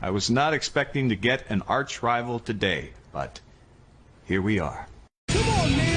I was not expecting to get an arch rival today, but here we are. Come on, man!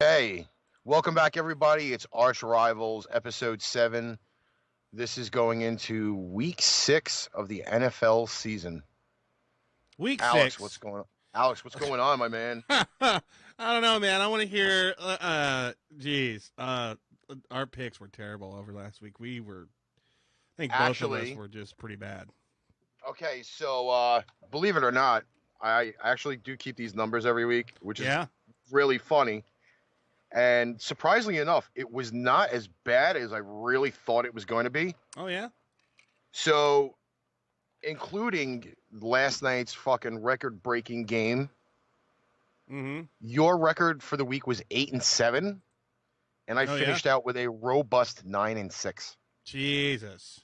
Hey, welcome back, everybody. It's Archrivals, episode 7. This is going into week 6 of the NFL season. Week Alex, 6. what's going on? Alex, what's going on, my man? I don't know, man. I want to hear. Our picks were terrible over last week. I think both of us were just pretty bad. Okay, so believe it or not, I actually do keep these numbers every week, which is really funny. And surprisingly enough, it was not as bad as I really thought it was going to be. Oh, yeah? So, including last night's fucking record-breaking game, your record for the week was 8-7, and I finished out with a robust 9-6. Jesus.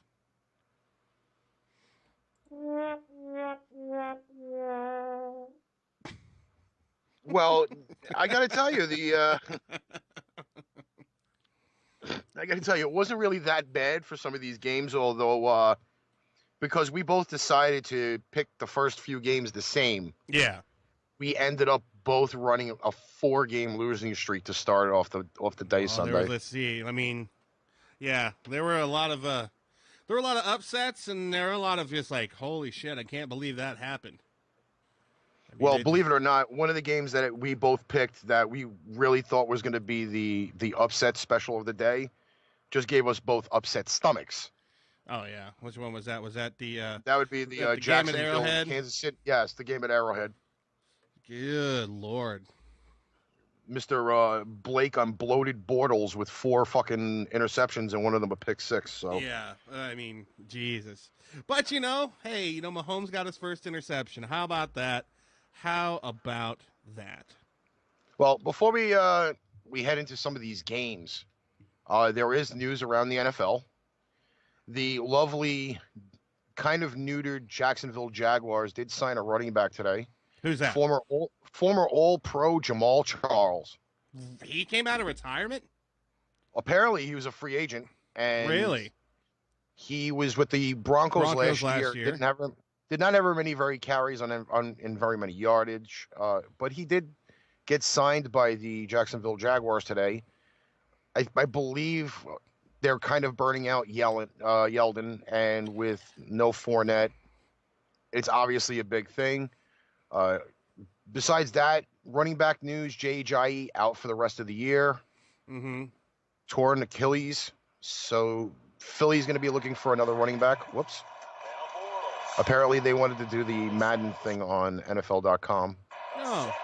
Well, I got to tell you, it wasn't really that bad for some of these games, although because we both decided to pick the first few games the same. Yeah. We ended up both running a 4-game losing streak to start off the day Sunday. Let's see. I mean, yeah, there were a lot of upsets, and there were a lot of just like, holy shit, I can't believe that happened. I mean, well, believe it or not, one of the games that we both picked that we really thought was going to be the upset special of the day just gave us both upset stomachs. Oh, yeah. Which one was that? Was that the... that would be the Jacksonville, Kansas City. Yes, the game at Arrowhead. Good Lord. Mr. Blake on bloated Bortles with 4 fucking interceptions and one of them a pick 6. So yeah, I mean, Jesus. But, hey, Mahomes got his first interception. How about that? Well, before we head into some of these games, there is news around the NFL. The lovely, kind of neutered Jacksonville Jaguars did sign a running back today. Who's that? Former All-Pro Jamal Charles. He came out of retirement? Apparently, he was a free agent. And really? He was with the Broncos last year. Did not have many very carries in very many yardage, but he did get signed by the Jacksonville Jaguars today. I believe they're kind of burning out Yeldon, and with no Fournette, it's obviously a big thing. Besides that, running back news: Jay Ajayi out for the rest of the year. Torn Achilles, so Philly's going to be looking for another running back. Whoops. Apparently, they wanted to do the Madden thing on NFL.com. Oh.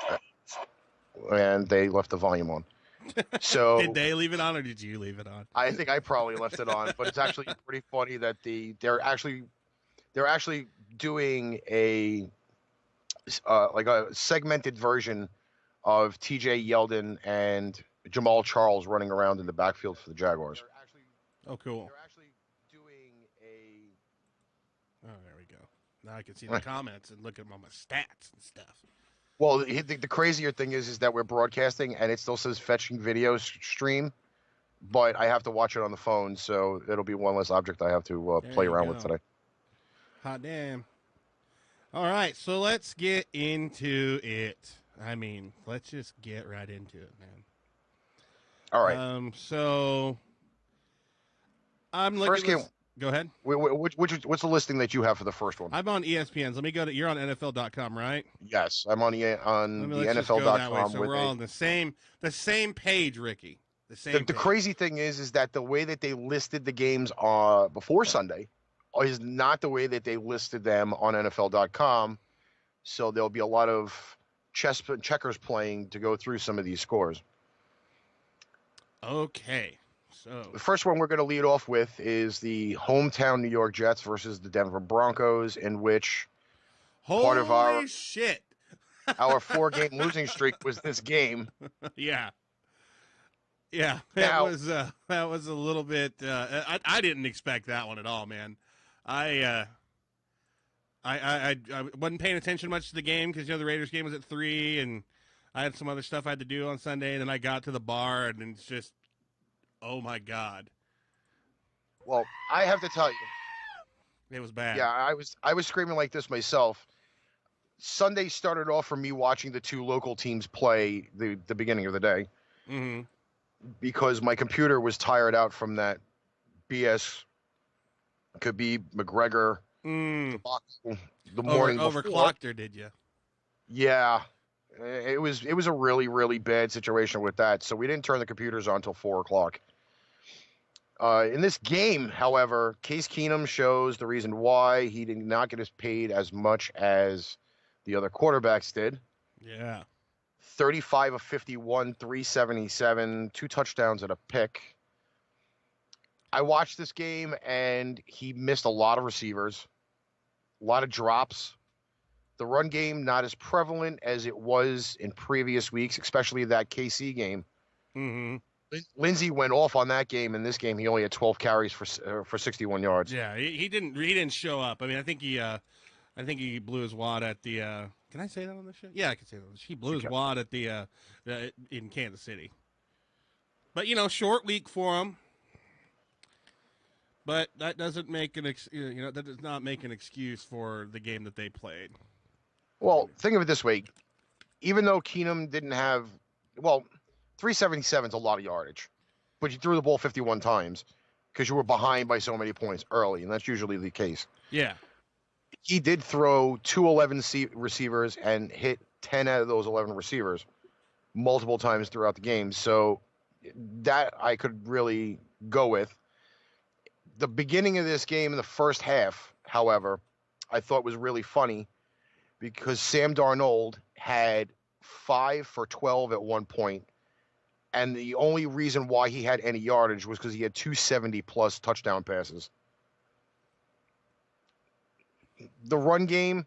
And they left the volume on. So did they leave it on, or did you leave it on? I think I probably left it on, but it's actually pretty funny that they're actually doing a like a segmented version of T.J. Yeldon and Jamal Charles running around in the backfield for the Jaguars. Oh, cool. They're actually doing a... Oh, there we go. Now I can see the comments and look at all my stats and stuff. Well, the crazier thing is that we're broadcasting, and it still says fetching video stream, but I have to watch it on the phone, so it'll be one less object I have to play around with today. Hot damn. All right, so let's get into it. I mean, let's just get right into it, man. All right. So I'm looking. Go ahead. What's the listing that you have for the first one? I'm on ESPN's. Let me go to. You're on NFL.com, right? Yes, I'm on the NFL.com. So we're all on the same page, Ricky. The crazy thing is that the way that they listed the games before Sunday is not the way that they listed them on NFL.com. So there'll be a lot of checkers playing to go through some of these scores. Okay. So the first one we're going to lead off with is the hometown New York Jets versus the Denver Broncos, in which part of our 4-game losing streak was this game. Yeah. Yeah, that was a little bit. I didn't expect that one at all, man. I wasn't paying attention much to the game because the Raiders game was at 3, and I had some other stuff I had to do on Sunday. And then I got to the bar, and it's just, oh my God. Well, I have to tell you, it was bad. Yeah, I was screaming like this myself. Sunday started off for me watching the two local teams play the beginning of the day. Mm-hmm. Because my computer was tired out from that BS Khabib McGregor debacle the morning before. Overclocked her, did you? Yeah, it was a really, really bad situation with that. So we didn't turn the computers on until 4:00. In this game, however, Case Keenum shows the reason why he did not get paid as much as the other quarterbacks did. Yeah. 35 of 51, 377, 2 touchdowns and a pick. I watched this game, and he missed a lot of receivers, a lot of drops. The run game, not as prevalent as it was in previous weeks, especially that KC game. Mm-hmm. Lindsey went off on that game. In this game, he only had 12 carries for 61 yards. Yeah, he didn't show up. I mean, I think he blew his wad at the. Can I say that on the show? Yeah, I can say that. He blew his wad at the in Kansas City. But short week for him. But that doesn't make that does not make an excuse for the game that they played. Well, think of it this way: even though Keenum didn't have 377 is a lot of yardage, but you threw the ball 51 times because you were behind by so many points early, and that's usually the case. Yeah. He did throw 11 receivers and hit 10 out of those 11 receivers multiple times throughout the game. So that I could really go with. The beginning of this game in the first half, however, I thought was really funny because Sam Darnold had 5 for 12 at one point, and the only reason why he had any yardage was because he had 270-plus touchdown passes. The run game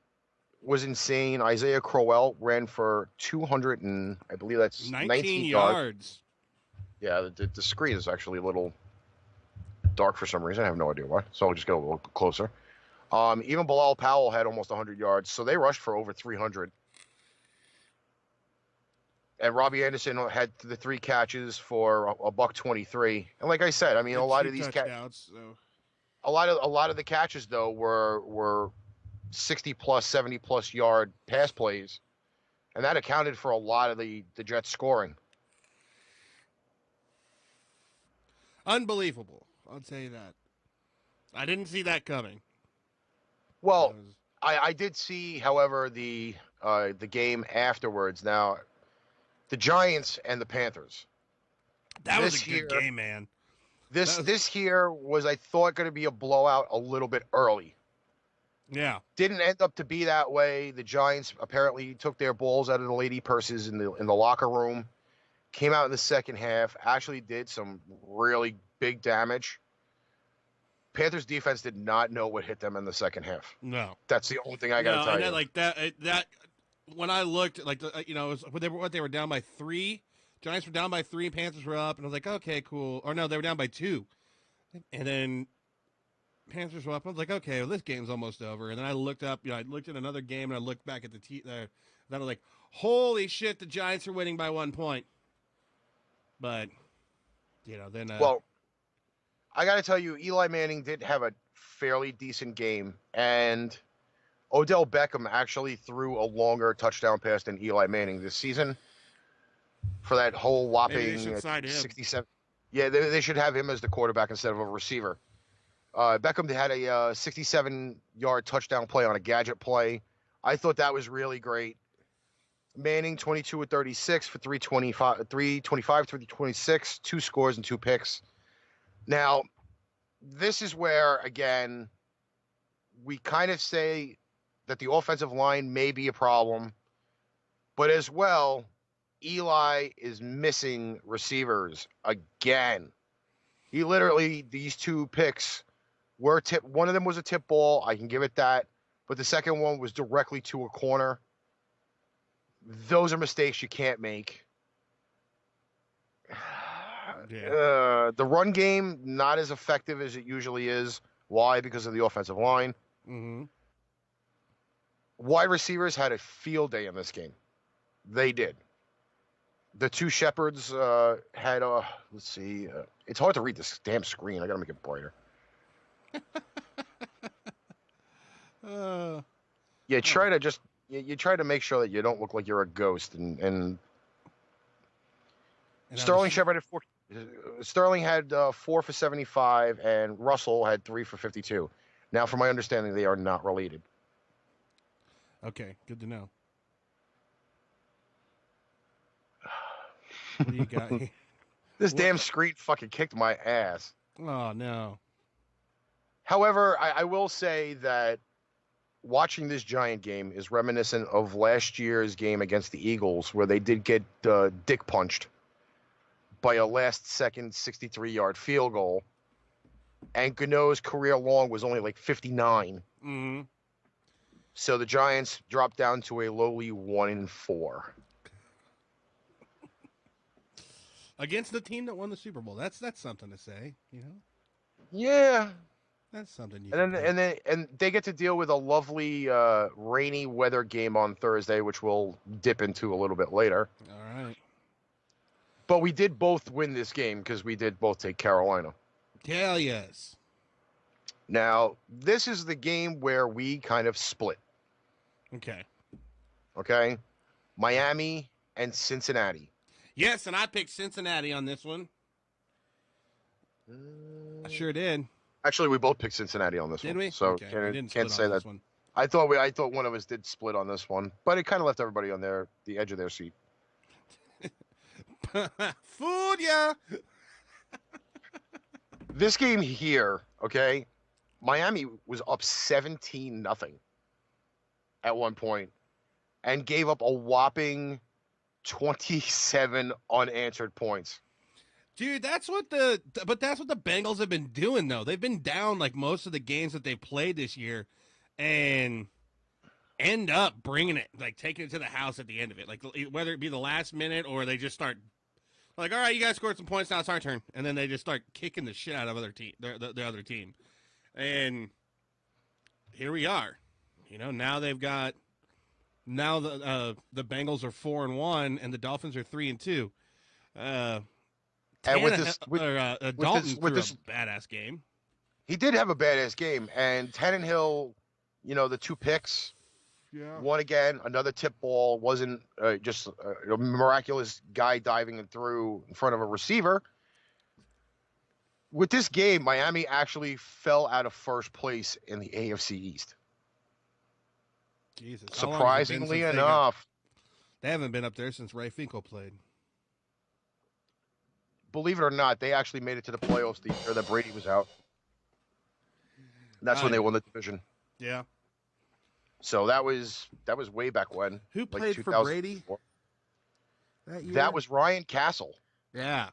was insane. Isaiah Crowell ran for 200 and I believe that's 19 yards. Yeah, the screen is actually a little dark for some reason. I have no idea why. So I'll just get a little closer. Even Bilal Powell had almost 100 yards, so they rushed for over 300. And Robbie Anderson had the 3 catches for a $123. And like I said, I mean, a lot of these touchdowns. A lot of the catches though were 60-plus, 70-plus yard pass plays, and that accounted for a lot of the Jets scoring. Unbelievable. I'll tell you that. I didn't see that coming. Well, I did see, however, the game afterwards. Now, the Giants and the Panthers. That was a good game, man. This here was, I thought, going to be a blowout a little bit early. Yeah. Didn't end up to be that way. The Giants apparently took their balls out of the lady purses in the locker room. Came out in the second half. Actually did some really big damage. Panthers defense did not know what hit them in the second half. No. That's the only thing I got to tell you. Like that when I looked, like, it was they were down by 3. Giants were down by 3, Panthers were up, and I was like, okay, cool. Or no, they were down by 2. And then Panthers were up. I was like, okay, well, this game's almost over. And then I looked up, I looked at another game, and I looked back at the then I was like, holy shit, the Giants are winning by 1 point. But, then... well, I got to tell you, Eli Manning did have a fairly decent game, and Odell Beckham actually threw a longer touchdown pass than Eli Manning this season for that whole whopping 67. Yeah, they should have him as the quarterback instead of a receiver. Beckham had a 67-yard touchdown play on a gadget play. I thought that was really great. Manning 22 of 36 for 325, 326, 2 scores and 2 picks. Now, this is where again we kind of say that the offensive line may be a problem, but as well, Eli is missing receivers again. He literally, these 2 picks were tip. One of them was a tip ball. I can give it that. But the second one was directly to a corner. Those are mistakes you can't make. Yeah. The run game, not as effective as it usually is. Why? Because of the offensive line. Mm-hmm. Wide receivers had a field day in this game. They did. The 2 Shepherds had, let's see. It's hard to read this damn screen. I got to make it brighter. You try to just you try to make sure that you don't look like you're a ghost. And Sterling Shepard had 4. Sterling had 4 for 75, and Russell had 3 for 52. Now, from my understanding, they are not related. Okay, good to know. What do you got here? This damn screen fucking kicked my ass. Oh, no. However, I will say that watching this Giant game is reminiscent of last year's game against the Eagles, where they did get dick punched by a last-second 63-yard field goal, and Gano's career long was only like 59. Mm-hmm. So the Giants dropped down to a lowly 1-4. Against the team that won the Super Bowl. That's something to say, you know? Yeah. That's something you and they get to deal with a lovely rainy weather game on Thursday, which we'll dip into a little bit later. All right. But we did both win this game because we did both take Carolina. Hell yes. Now, this is the game where we kind of split. Okay? Miami and Cincinnati. Yes, and I picked Cincinnati on this one. I sure did. Actually, we both picked Cincinnati on this one. Did we? So Okay. can't say that. One. I thought one of us did split on this one, but it kind of left everybody on the edge of their seat. Food, yeah. This game here, okay, Miami was up 17-0 at one point and gave up a whopping 27 unanswered points. Dude, that's what the Bengals have been doing though. They've been down like most of the games that they played this year and end up bringing it, like taking it to the house at the end of it. Like whether it be the last minute or they just start like, all right, you guys scored some points, now it's our turn. And then they just start kicking the shit out of the other team. And here we are. You know, now they've got the Bengals are 4-1 and the Dolphins are 3-2. And Dalton threw a badass game. He did have a badass game, and Tannehill, you know, the 2 picks. Yeah. One again, another tip ball, wasn't just a miraculous guy diving and through in front of a receiver. With this game, Miami actually fell out of first place in the AFC East. Jesus. Surprisingly enough. They haven't been up there since Ray Finkel played. Believe it or not, they actually made it to the playoffs the year that Brady was out. And that's when they won the division. Yeah. So that was way back when. Who played for Brady that year? That was Ryan Castle. Yeah.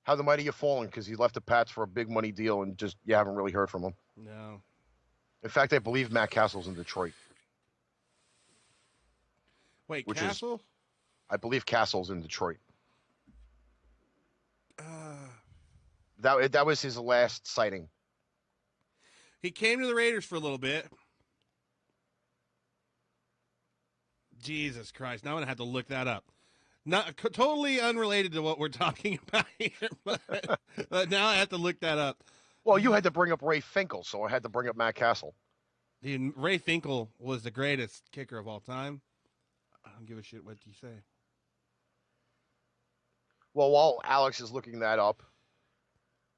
How the mighty have fallen, because he left the Pats for a big money deal and just you haven't really heard from him. No. In fact, I believe Matt Castle's in Detroit. Wait, Castle? I believe Castle's in Detroit. That was his last sighting. He came to the Raiders for a little bit. Jesus Christ. Now I'm going to have to look that up. Not totally unrelated to what we're talking about here, but now I have to look that up. Well, you had to bring up Ray Finkel, so I had to bring up Matt Castle. Dude, Ray Finkel was the greatest kicker of all time. I don't give a shit what you say. Well, while Alex is looking that up,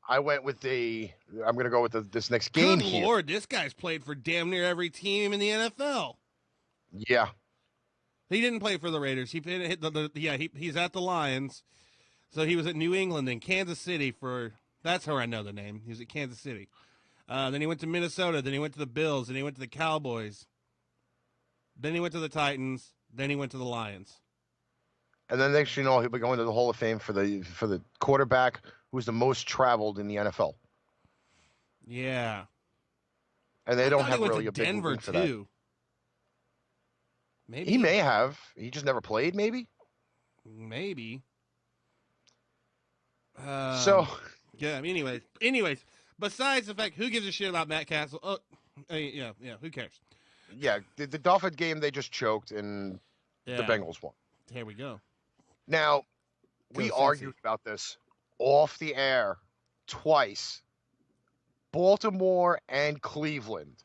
I went with I'm going to go with this next game Good here. Lord, this guy's played for damn near every team in the NFL. Yeah. He didn't play for the Raiders. He hit he's at the Lions. So he was at New England and Kansas City that's how I know the name. He was at Kansas City. Then he went to Minnesota. Then he went to the Bills. Then he went to the Cowboys. Then he went to the Titans. Then he went to the Lions. And then next you know, he'll be going to the Hall of Fame for the quarterback who's the most traveled in the NFL. Yeah. And they don't have he went really to a big Denver for that. too. Maybe He may have. He just never played, maybe? Maybe. So yeah, anyways, besides the fact, who gives a shit about Matt Castle? Oh, yeah, who cares? Yeah, the Dolphin game, they just choked, and the Bengals won. Here we go. Now, we argued about this off the air twice. Baltimore and Cleveland.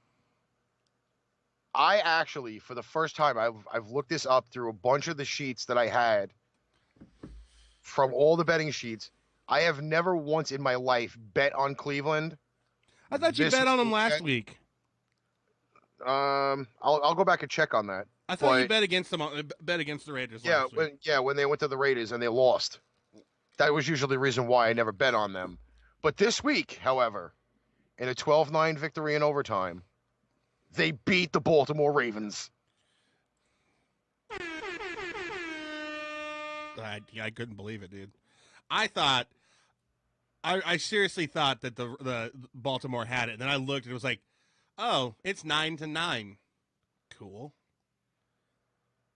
I actually, for the first time, I've looked this up through a bunch of the sheets that I had from all the betting sheets. I have never once in my life bet on Cleveland. I thought you bet on them last week. I'll go back and check on that. I thought you bet against them. Bet against the Raiders. Last week. When they went to the Raiders and they lost. That was usually the reason why I never bet on them. But this week, however, in a 12-9 victory in overtime, they beat the Baltimore Ravens. I couldn't believe it, dude. I seriously thought that the Baltimore had it, and then I looked and it was like, oh, it's 9-9. Cool.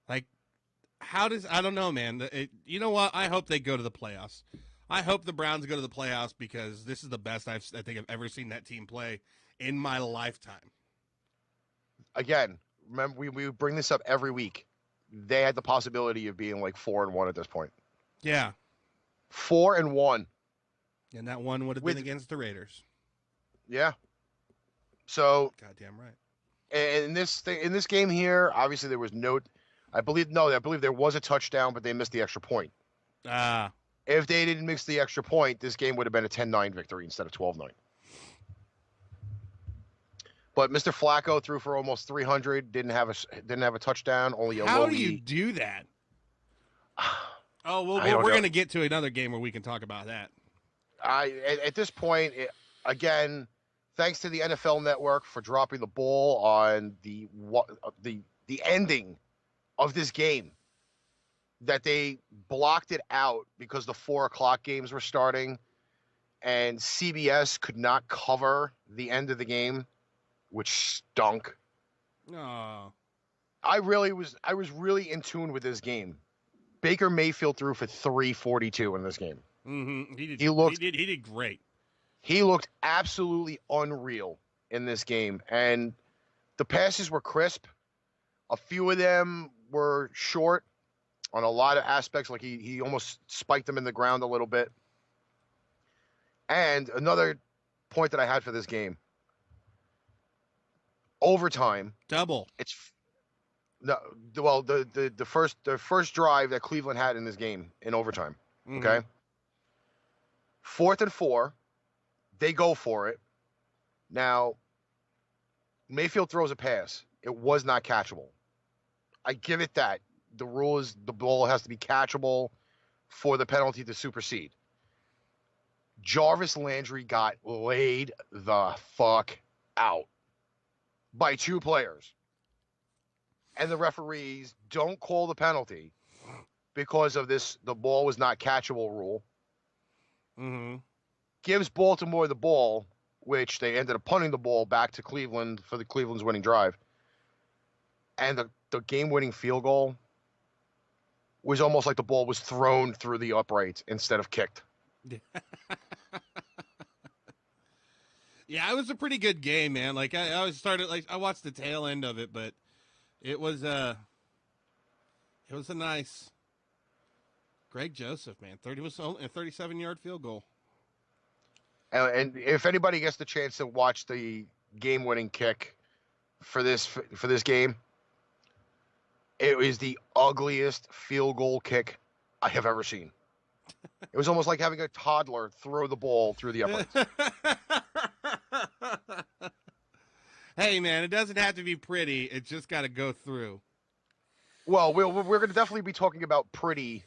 Like, I don't know, man. You know what? I hope they go to the playoffs. I hope the Browns go to the playoffs because this is the best I think I've ever seen that team play in my lifetime. Again, remember we bring this up every week. They had the possibility of being like 4-1 at this point. Yeah. 4-1. And that one would have been against the Raiders. Yeah. So goddamn right. And in this game here, obviously there was I believe there was a touchdown, but they missed the extra point. If they didn't miss the extra point, this game would have been a 10-9 victory instead of 12-9. But Mr. Flacco threw for almost 300, didn't have a touchdown, only a low. How do you do that? Oh, well, we're going to get to another game where we can talk about that. At this point, again, thanks to the NFL Network for dropping the ball on the ending of this game, that they blocked it out because the 4:00 games were starting, and CBS could not cover the end of the game, which stunk. Oh. I was really in tune with this game. Baker Mayfield threw for 342 in this game. Mm-hmm. He did great. He looked absolutely unreal in this game, and the passes were crisp. A few of them were short on a lot of aspects, like he almost spiked them in the ground a little bit. And another point that I had for this game, overtime. Double. The first drive that Cleveland had in this game in overtime. Mm-hmm. Okay. 4th and 4, they go for it. Now, Mayfield throws a pass. It was not catchable. I give it that. The rule is the ball has to be catchable for the penalty to supersede. Jarvis Landry got laid the fuck out by 2 players. And the referees don't call the penalty because of this, the ball was not catchable rule. Mm-hmm. Gives Baltimore the ball, which they ended up punting the ball back to Cleveland for the Cleveland's winning drive. And the game-winning field goal was almost like the ball was thrown through the uprights instead of kicked. Yeah, it was a pretty good game, man. Like I watched the tail end of it, but it was a nice Greg Joseph, man. A 37-yard field goal. And if anybody gets the chance to watch the game-winning kick for this game, it is the ugliest field goal kick I have ever seen. It was almost like having a toddler throw the ball through the uprights. Hey, man, it doesn't have to be pretty. It's just got to go through. Well, we're going to definitely be talking about pretty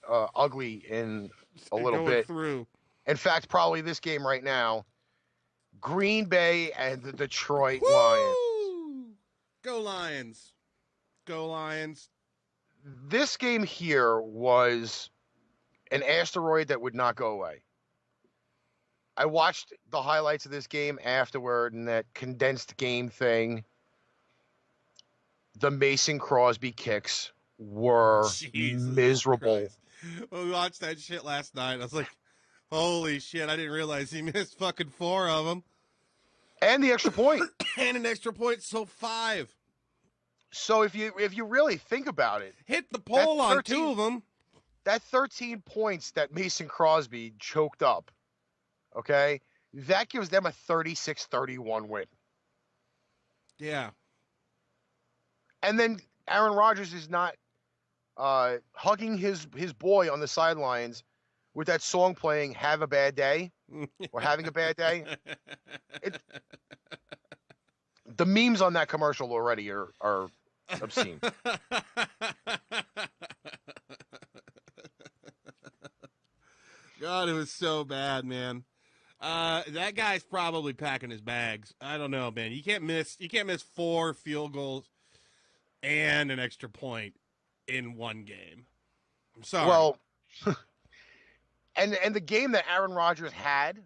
ugly in a little bit. Through. In fact, probably this game right now, Green Bay and the Detroit Woo! Lions. Go Lions. Go Lions. This game here was an asteroid that would not go away. I watched the highlights of this game afterward and that condensed game thing. The Mason Crosby kicks were miserable. Christ. Well, we watched that shit last night. I was like, holy shit, I didn't realize he missed fucking 4 of them. And the extra point. And an extra point, so 5. So if you really think about it. Hit the pole on 2 of them. That 13 points that Mason Crosby choked up, okay, that gives them a 36-31 win. Yeah. And then Aaron Rodgers is not hugging his boy on the sidelines with that song playing, Have a Bad Day, or Having a Bad Day. The memes on that commercial already are obscene. God, it was so bad, man. That guy's probably packing his bags. I don't know, man. You can't miss 4 field goals and an extra point in one game. I'm sorry. Well, and the game that Aaron Rodgers had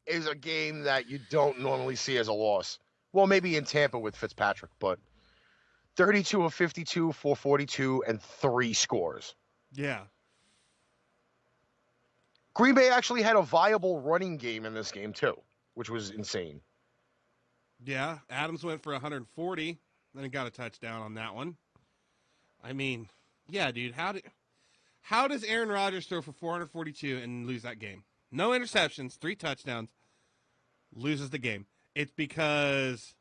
is a game that you don't normally see as a loss. Well, maybe in Tampa with Fitzpatrick, but 32 of 52, 442, and 3 scores. Yeah. Green Bay actually had a viable running game in this game, too, which was insane. Yeah, Adams went for 140, then he got a touchdown on that one. I mean, yeah, dude, how does Aaron Rodgers throw for 442 and lose that game? No interceptions, 3 touchdowns, loses the game. It's because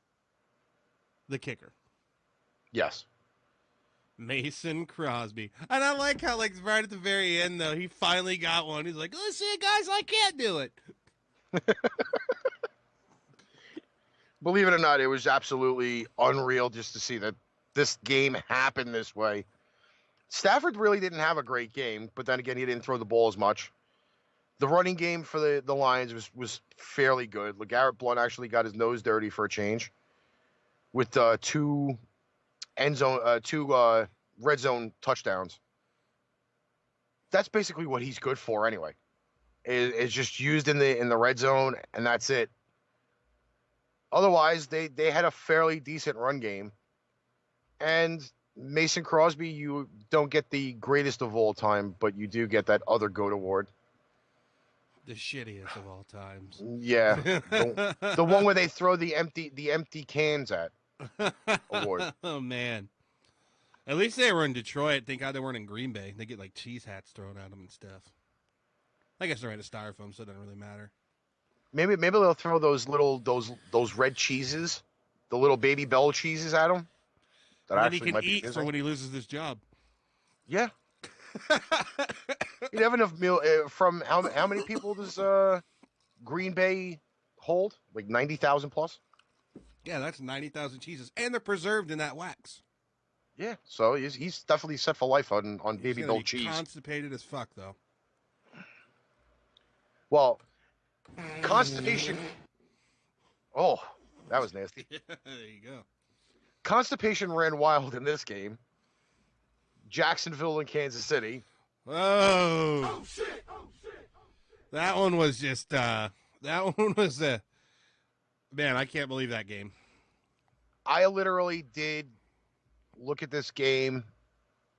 the kicker. Yes. Mason Crosby. And I like how, like, right at the very end, though, he finally got one. He's like, listen, guys, I can't do it. Believe it or not, it was absolutely unreal just to see that this game happened this way. Stafford really didn't have a great game, but then again, he didn't throw the ball as much. The running game for the Lions was fairly good. LeGarrette Blount actually got his nose dirty for a change with 2 red zone touchdowns. That's basically what he's good for anyway. Is just used in the red zone, and that's it. Otherwise, they had a fairly decent run game. And Mason Crosby, you don't get the greatest of all time, but you do get that other GOAT award. The shittiest of all times. Yeah. The one where they throw the empty cans at award. Oh, man. At least they were in Detroit. Thank God they weren't in Green Bay. They get, like, cheese hats thrown at them and stuff. I guess they're in a styrofoam, so it doesn't really matter. Maybe they'll throw those red cheeses, the little Baby Bell cheeses at him. That he can eat for when he loses his job. Yeah. You'd have enough meal from how many people does Green Bay hold? Like 90,000 plus? Yeah, that's 90,000 cheeses, and they're preserved in that wax. Yeah, so he's definitely set for life on Baby Bell cheese. Constipated as fuck, though. Well, constipation. Oh, that was nasty. There you go. Constipation ran wild in this game. Jacksonville and Kansas City. Oh shit! That one was just. That one was a. Man, I can't believe that game. I literally did look at this game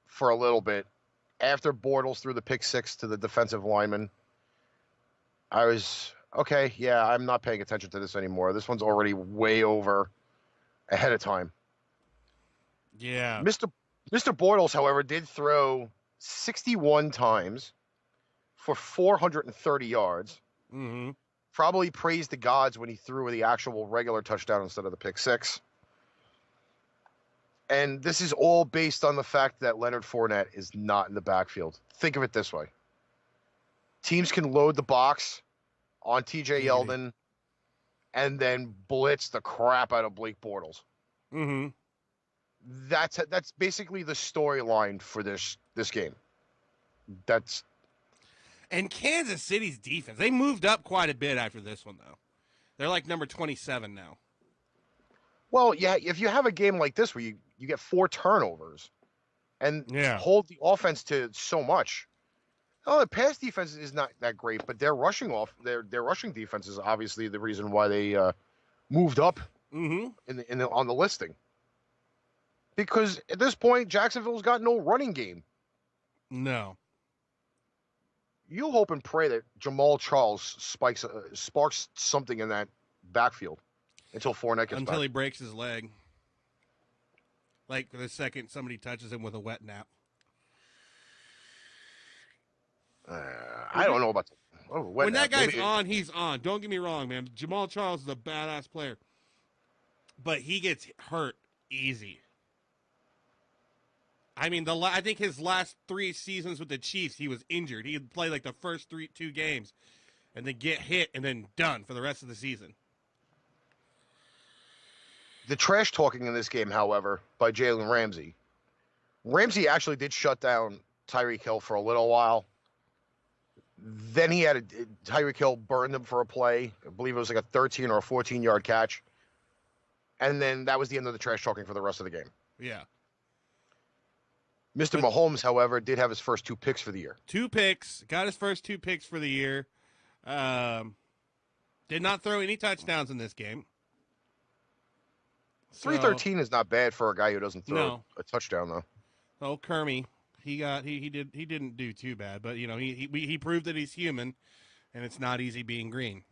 for a little bit after Bortles threw the pick 6 to the defensive lineman. I was okay. Yeah, I'm not paying attention to this anymore. This one's already way over ahead of time. Yeah. Mr. Bortles, however, did throw 61 times for 430 yards. Mm-hmm. Probably praised the gods when he threw the actual regular touchdown instead of the pick 6. And this is all based on the fact that Leonard Fournette is not in the backfield. Think of it this way. teams can load the box on TJ Yeldon and then blitz the crap out of Blake Bortles. Mm-hmm. That's basically the storyline for this game. And Kansas City's defense, they moved up quite a bit after this one, though. They're like number 27 now. Well, yeah, if you have a game like this where you get 4 turnovers and hold the offense to so much. Oh, the pass defense is not that great, but their rushing defense is obviously the reason why they moved up on the listing. Because at this point, Jacksonville's got no running game. No. You hope and pray that Jamal Charles sparks something in that backfield until Fournette gets back. He breaks his leg. Like the second somebody touches him with a wet nap. I don't know about when that guy's on, he's on. Don't get me wrong, man. Jamal Charles is a badass player. But he gets hurt easy. I mean, I think his last 3 seasons with the Chiefs, he was injured. He'd play like the first 2 games and then get hit and then done for the rest of the season. The trash talking in this game, however, by Jalen Ramsey. Ramsey actually did shut down Tyreek Hill for a little while. Then he had Tyreek Hill burned him for a play. I believe it was like a 13 or a 14-yard catch. And then that was the end of the trash talking for the rest of the game. Yeah. Mr. Mahomes, however, did have his first 2 picks for the year. 2 picks. Got his first 2 picks for the year. Did not throw any touchdowns in this game. 313 is not bad for a guy who doesn't throw a touchdown, though. Oh, Kermie, he didn't do too bad, but you know he proved that he's human, and it's not easy being green.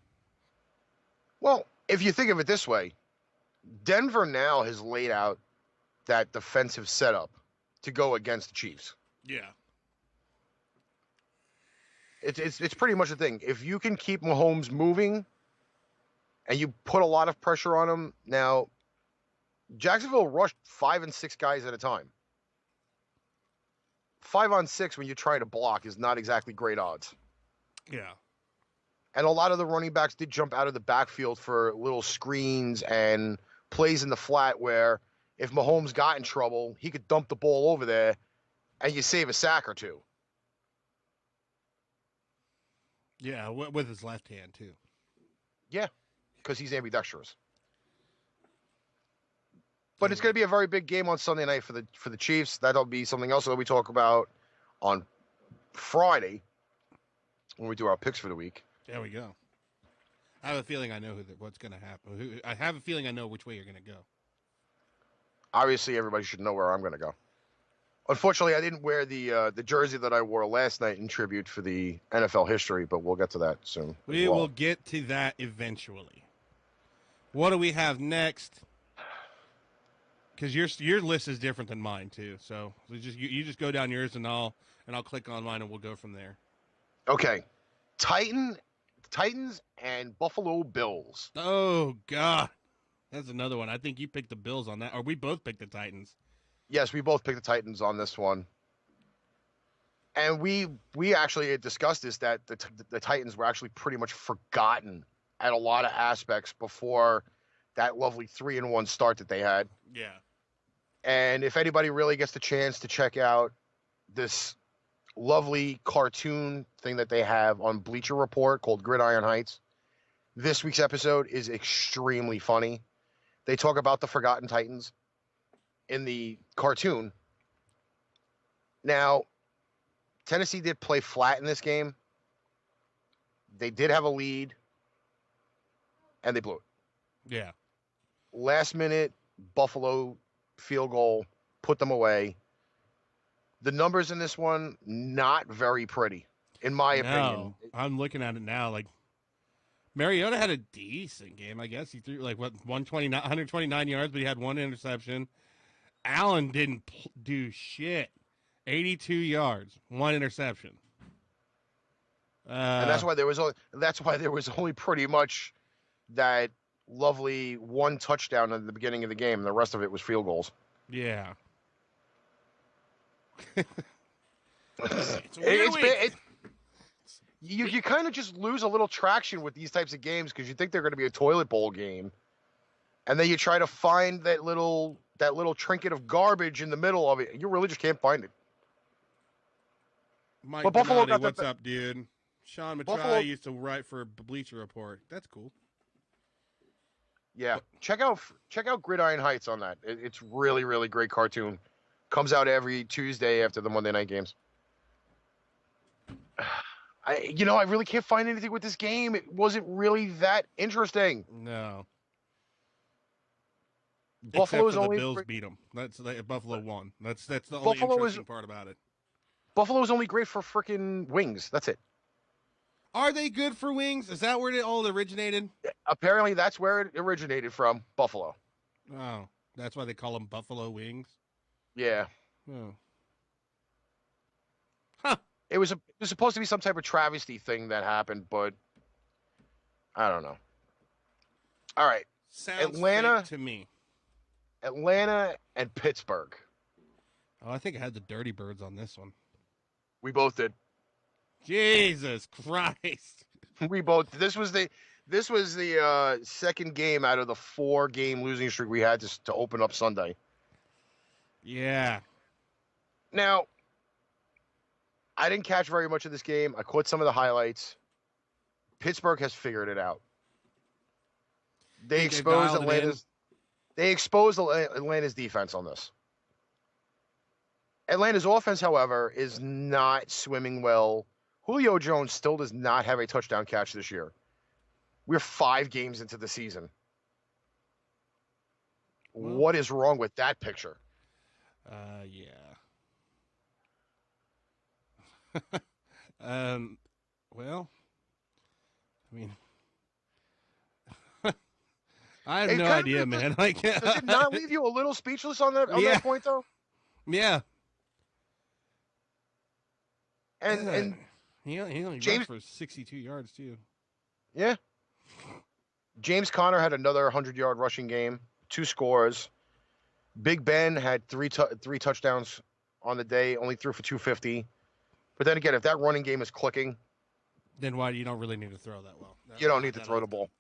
Well, if you think of it this way, Denver now has laid out that defensive setup to go against the Chiefs. Yeah. It's pretty much the thing. If you can keep Mahomes moving and you put a lot of pressure on him, now Jacksonville rushed 5 and 6 guys at a time. 5 on 6 when you're trying to block is not exactly great odds. Yeah. And a lot of the running backs did jump out of the backfield for little screens and plays in the flat where if Mahomes got in trouble, he could dump the ball over there and you save a sack or 2. Yeah, with his left hand, too. Yeah, because he's ambidextrous. But it's going to be a very big game on Sunday night for the Chiefs. That'll be something else that we talk about on Friday when we do our picks for the week. There we go. I have a feeling I know what's going to happen. I have a feeling I know which way you're going to go. Obviously, everybody should know where I'm going to go. Unfortunately, I didn't wear the jersey that I wore last night in tribute for the NFL history, but we'll get to that soon. We will get to that eventually. What do we have next? Because your list is different than mine too. So you just go down yours and I'll click on mine and we'll go from there. Okay, Titans and Buffalo Bills. Oh God, that's another one. I think you picked the Bills on that, or we both picked the Titans. Yes, we both picked the Titans on this one. And we actually had discussed this, that the Titans were actually pretty much forgotten at a lot of aspects before that lovely 3-1 start that they had. Yeah. And if anybody really gets the chance to check out this lovely cartoon thing that they have on Bleacher Report called Gridiron Heights, this week's episode is extremely funny. They talk about the Forgotten Titans in the cartoon. Now, Tennessee did play flat in this game. They did have a lead, and they blew it. Yeah. Last minute, Buffalo field goal, put them away. The numbers in this one, not very pretty, in my opinion. I'm looking at it now. Like, Mariota had a decent game, I guess. He threw, 129 yards, but he had 1 interception. Allen didn't do shit. 82 yards, 1 interception. And that's why there was only pretty much that lovely 1 touchdown at the beginning of the game. The rest of it was field goals. Yeah. you kind of just lose a little traction with these types of games because you think they're going to be a toilet bowl game, and then you try to find that little trinket of garbage in the middle of it. You really just can't find it. Mike But Buffalo Donati, got what's up, dude? Sean Matrai used to write for Bleacher Report. That's cool. Yeah, check out Gridiron Heights on that. It's really, really great cartoon. Comes out every Tuesday after the Monday night games. I really can't find anything with this game. It wasn't really that interesting. No. Buffalo's Except for only the Bills beat them. Buffalo won. That's the only interesting part about it. Buffalo's only great for freaking wings. That's it. Are they good for wings? Is that where it all originated? Apparently, that's where it originated from. Buffalo. Oh, that's why they call them buffalo wings. Yeah. Oh. Huh. It was supposed to be some type of travesty thing that happened, but I don't know. All right. Sounds Atlanta fake to me. Atlanta and Pittsburgh. Oh, I think I had the Dirty Birds on this one. We both did. Jesus Christ. We both. This was the second game out of the 4-game losing streak we had to open up Sunday. Yeah. Now, I didn't catch very much of this game. I caught some of the highlights. Pittsburgh has figured it out. They exposed Atlanta's defense on this. Atlanta's offense, however, is not swimming well. Julio Jones still does not have a touchdown catch this year. We're 5 games into the season. Well, what is wrong with that picture? Yeah. Well, I mean, I have no idea, man. Does it not leave you a little speechless on that point, though? Yeah. And he only James for 62 yards too. Yeah. James Conner had another 100-yard rushing game, 2 scores. Big Ben had 3 touchdowns on the day, only threw for 250. But then again, if that running game is clicking, then why you don't really need to throw that well? You don't need to throw the ball.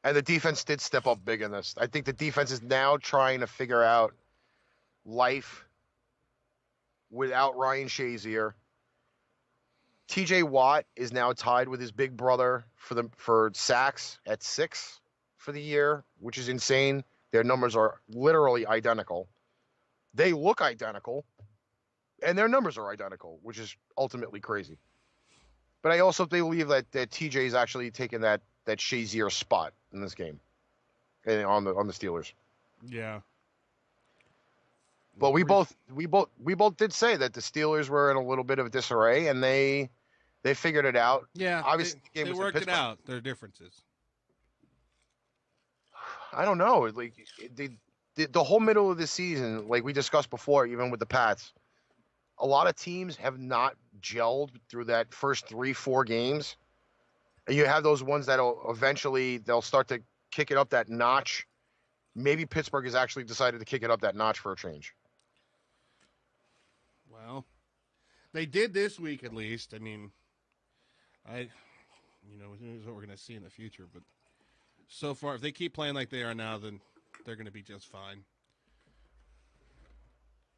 And the defense did step up big in this. I think the defense is now trying to figure out life without Ryan Shazier. TJ Watt is now tied with his big brother for sacks at 6 for the year, which is insane. Their numbers are literally identical. They look identical, and their numbers are identical, which is ultimately crazy. But I also believe that TJ is actually taking that Shazier spot in this game, and on the Steelers. Yeah. But we both did say that the Steelers were in a little bit of disarray, and they figured it out. Yeah, obviously they worked it out. Their differences. I don't know. Like the whole middle of the season, like we discussed before, even with the Pats, a lot of teams have not gelled through that first 3-4 games. And you have those ones that'll eventually they'll start to kick it up that notch. Maybe Pittsburgh has actually decided to kick it up that notch for a change. Well, they did this week at least. I mean, here's what we're going to see in the future. But so far, if they keep playing like they are now, then they're going to be just fine.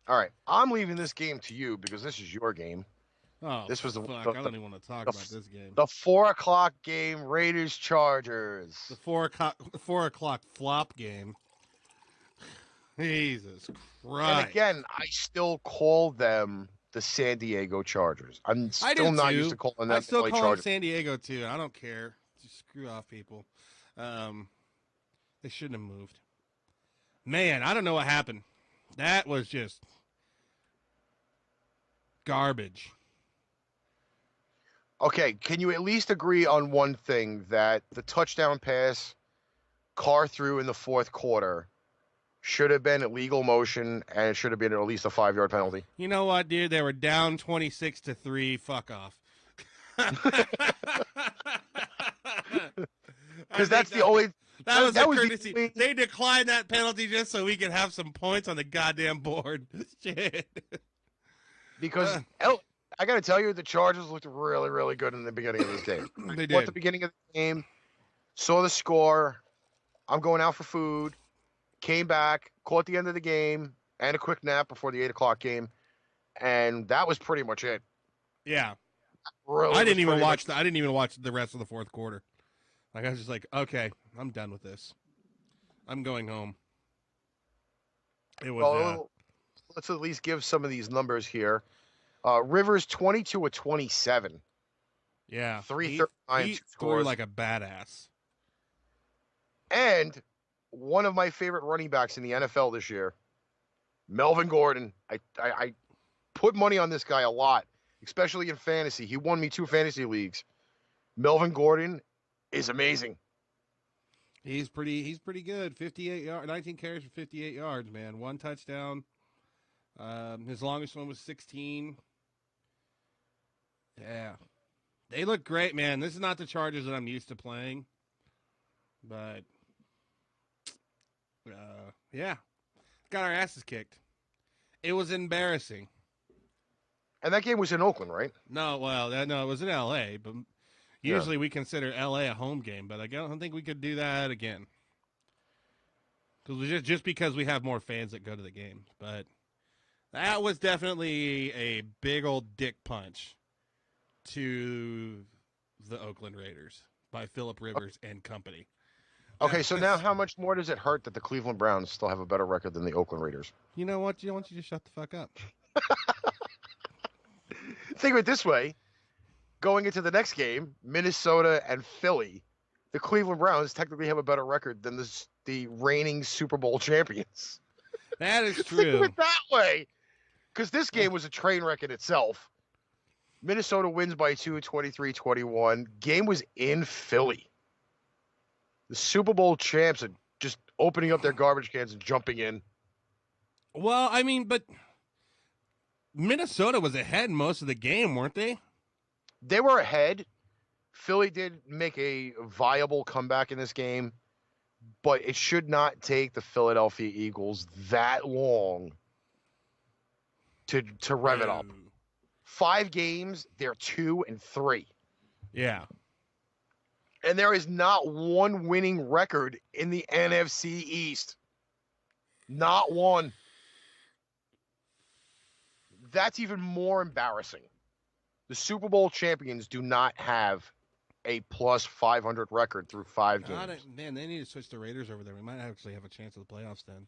All right, I'm leaving this game to you because this is your game. Oh, this was fuck. I don't even want to talk about this game. The 4:00 game, Raiders Chargers. The 4:00 flop game. Jesus Christ! And again, I still call them the San Diego Chargers. I'm still not used to calling them. I still the call Chargers. them San Diego too. I don't care. Just screw off, people. They shouldn't have moved. Man, I don't know what happened. That was just garbage. Okay, can you at least agree on one thing, that the touchdown pass Carr threw in the 4th quarter should have been illegal motion, and it should have been at least a 5-yard penalty? You know what, dude? They were down 26-3. Fuck off. Because that's the only... That was a courtesy. They declined that penalty just so we could have some points on the goddamn board. Shit. Because I got to tell you, the Chargers looked really, really good in the beginning of this game. They did. At the beginning of the game, saw the score. I'm going out for food. Came back, caught the end of the game, and a quick nap before the 8 o'clock game, and that was pretty much it. Yeah. Really, I didn't even watch the rest of the fourth quarter. Like, I was just like, okay, I'm done with this. I'm going home. It was. Well, let's at least give some of these numbers here. Rivers 22 of 27. Yeah. 339 he scores. threw like a badass. And one of my favorite running backs in the NFL this year, Melvin Gordon. I put money on this guy a lot, especially in fantasy. He won me 2 fantasy leagues. Melvin Gordon is amazing. He's pretty good. 58 yards, 19 carries for 58 yards, man. 1 touchdown. His longest one was 16. Yeah. They look great, man. This is not the Chargers that I'm used to playing. But yeah. Got our asses kicked. It was embarrassing. And that game was in Oakland, right? No, well, no, it was in LA, but usually we consider LA a home game, but I don't think we could do that again. Just because we have more fans that go to the games. But that was definitely a big old dick punch to the Oakland Raiders by Phillip Rivers and company. Okay, so now how much more does it hurt that the Cleveland Browns still have a better record than the Oakland Raiders? You know what? I want you to shut the fuck up. Think of it this way. Going into the next game, Minnesota and Philly, the Cleveland Browns technically have a better record than the reigning Super Bowl champions. That is true. Think of it that way. Because this game was a train wreck in itself. Minnesota wins by 2, 23-21. Game was in Philly. The Super Bowl champs are just opening up their garbage cans and jumping in. Well, I mean, but Minnesota was ahead most of the game, weren't they? They were ahead. Philly did make a viable comeback in this game, but it should not take the Philadelphia Eagles that long to rev it up. 5 games, they're 2-3. Yeah. And there is not one winning record in the NFC East. Not one. That's even more embarrassing. The Super Bowl champions do not have a plus 500 record through 5 games. Man, they need to switch the Raiders over there. We might actually have a chance of the playoffs then.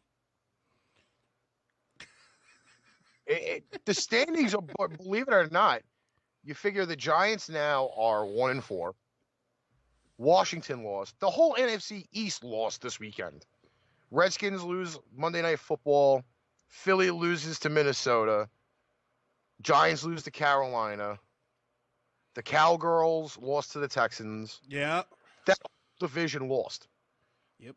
The standings are, believe it or not, you figure the Giants now are 1-4. Washington lost. The whole NFC East lost this weekend. Redskins lose Monday Night Football. Philly loses to Minnesota. Giants lose to Carolina. The Cowgirls lost to the Texans. Yeah. That division lost. Yep.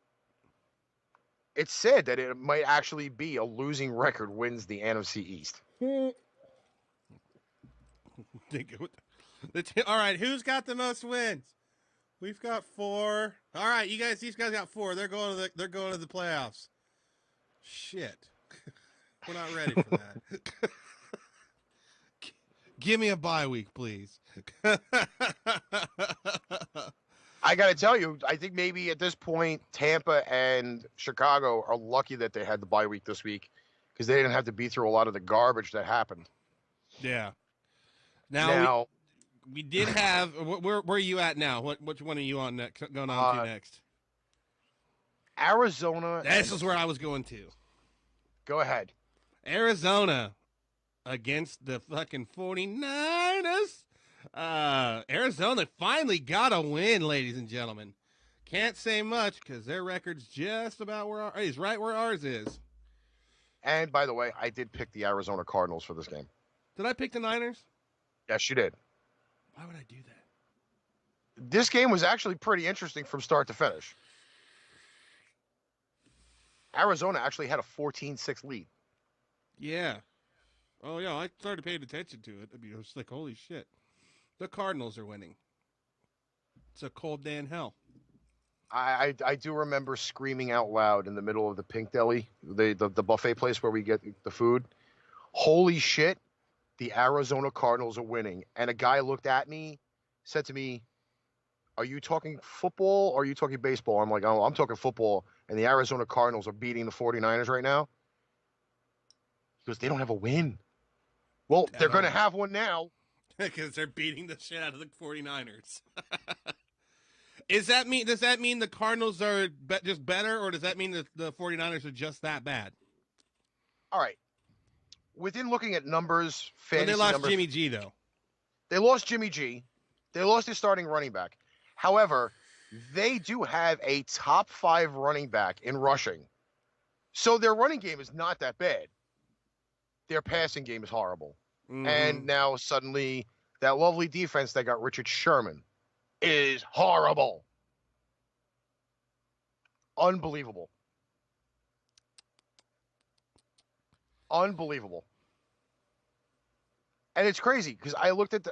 It's said that it might actually be a losing record wins the NFC East. All right, who's got the most wins? We've got 4. All right, these guys got 4. They're going to the playoffs. Shit. We're not ready for that. Give me a bye week, please. I got to tell you, I think maybe at this point, Tampa and Chicago are lucky that they had the bye week this week because they didn't have to be through a lot of the garbage that happened. Yeah. Now we did have. Where are you at now? Which one are you on next? Going on to next? Arizona. This is where I was going to. Go ahead. Arizona against the fucking 49ers. Arizona finally got a win, ladies and gentlemen. Can't say much because their record's just about where is right where ours is. And by the way, I did pick the Arizona Cardinals for this game. Did I pick the Niners? Yes, you did. Why would I do that? This game was actually pretty interesting from start to finish. Arizona actually had a 14-6 lead. Yeah. Oh, yeah, I started paying attention to it. I mean, it was like, holy shit. The Cardinals are winning. It's a cold day in hell. I do remember screaming out loud in the middle of the Pink Deli, the buffet place where we get the food. Holy shit. the Arizona Cardinals are winning. And a guy looked at me, said to me, are you talking football or are you talking baseball? I'm like, oh, I'm talking football. And the Arizona Cardinals are beating the 49ers right now. He goes, they don't have a win. Well, they're going to have one now. Because they're beating the shit out of the 49ers. Does that mean the Cardinals are just better, or does that mean that the 49ers are just that bad? All right. Within looking at numbers, fantasy they lost numbers, Jimmy G, though. They lost Jimmy G. They lost their starting running back. However, they do have a top 5 running back in rushing. So their running game is not that bad. Their passing game is horrible. Mm-hmm. And now suddenly that lovely defense that got Richard Sherman is horrible. Unbelievable. Unbelievable. And it's crazy because I looked at the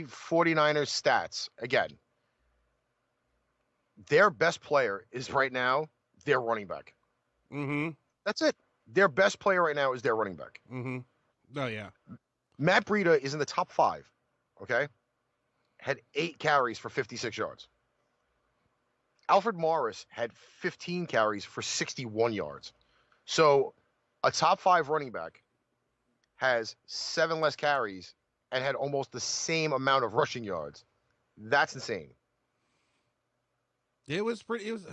49ers stats again. Their best player is right now their running back. Mm-hmm. That's it. Their best player right now is their running back. Mm-hmm. Oh, yeah. Matt Breida is in the top 5, okay? Had 8 carries for 56 yards. Alfred Morris had 15 carries for 61 yards. So a top 5 running back has 7 less carries and had almost the same amount of rushing yards. That's insane. It was pretty. It was.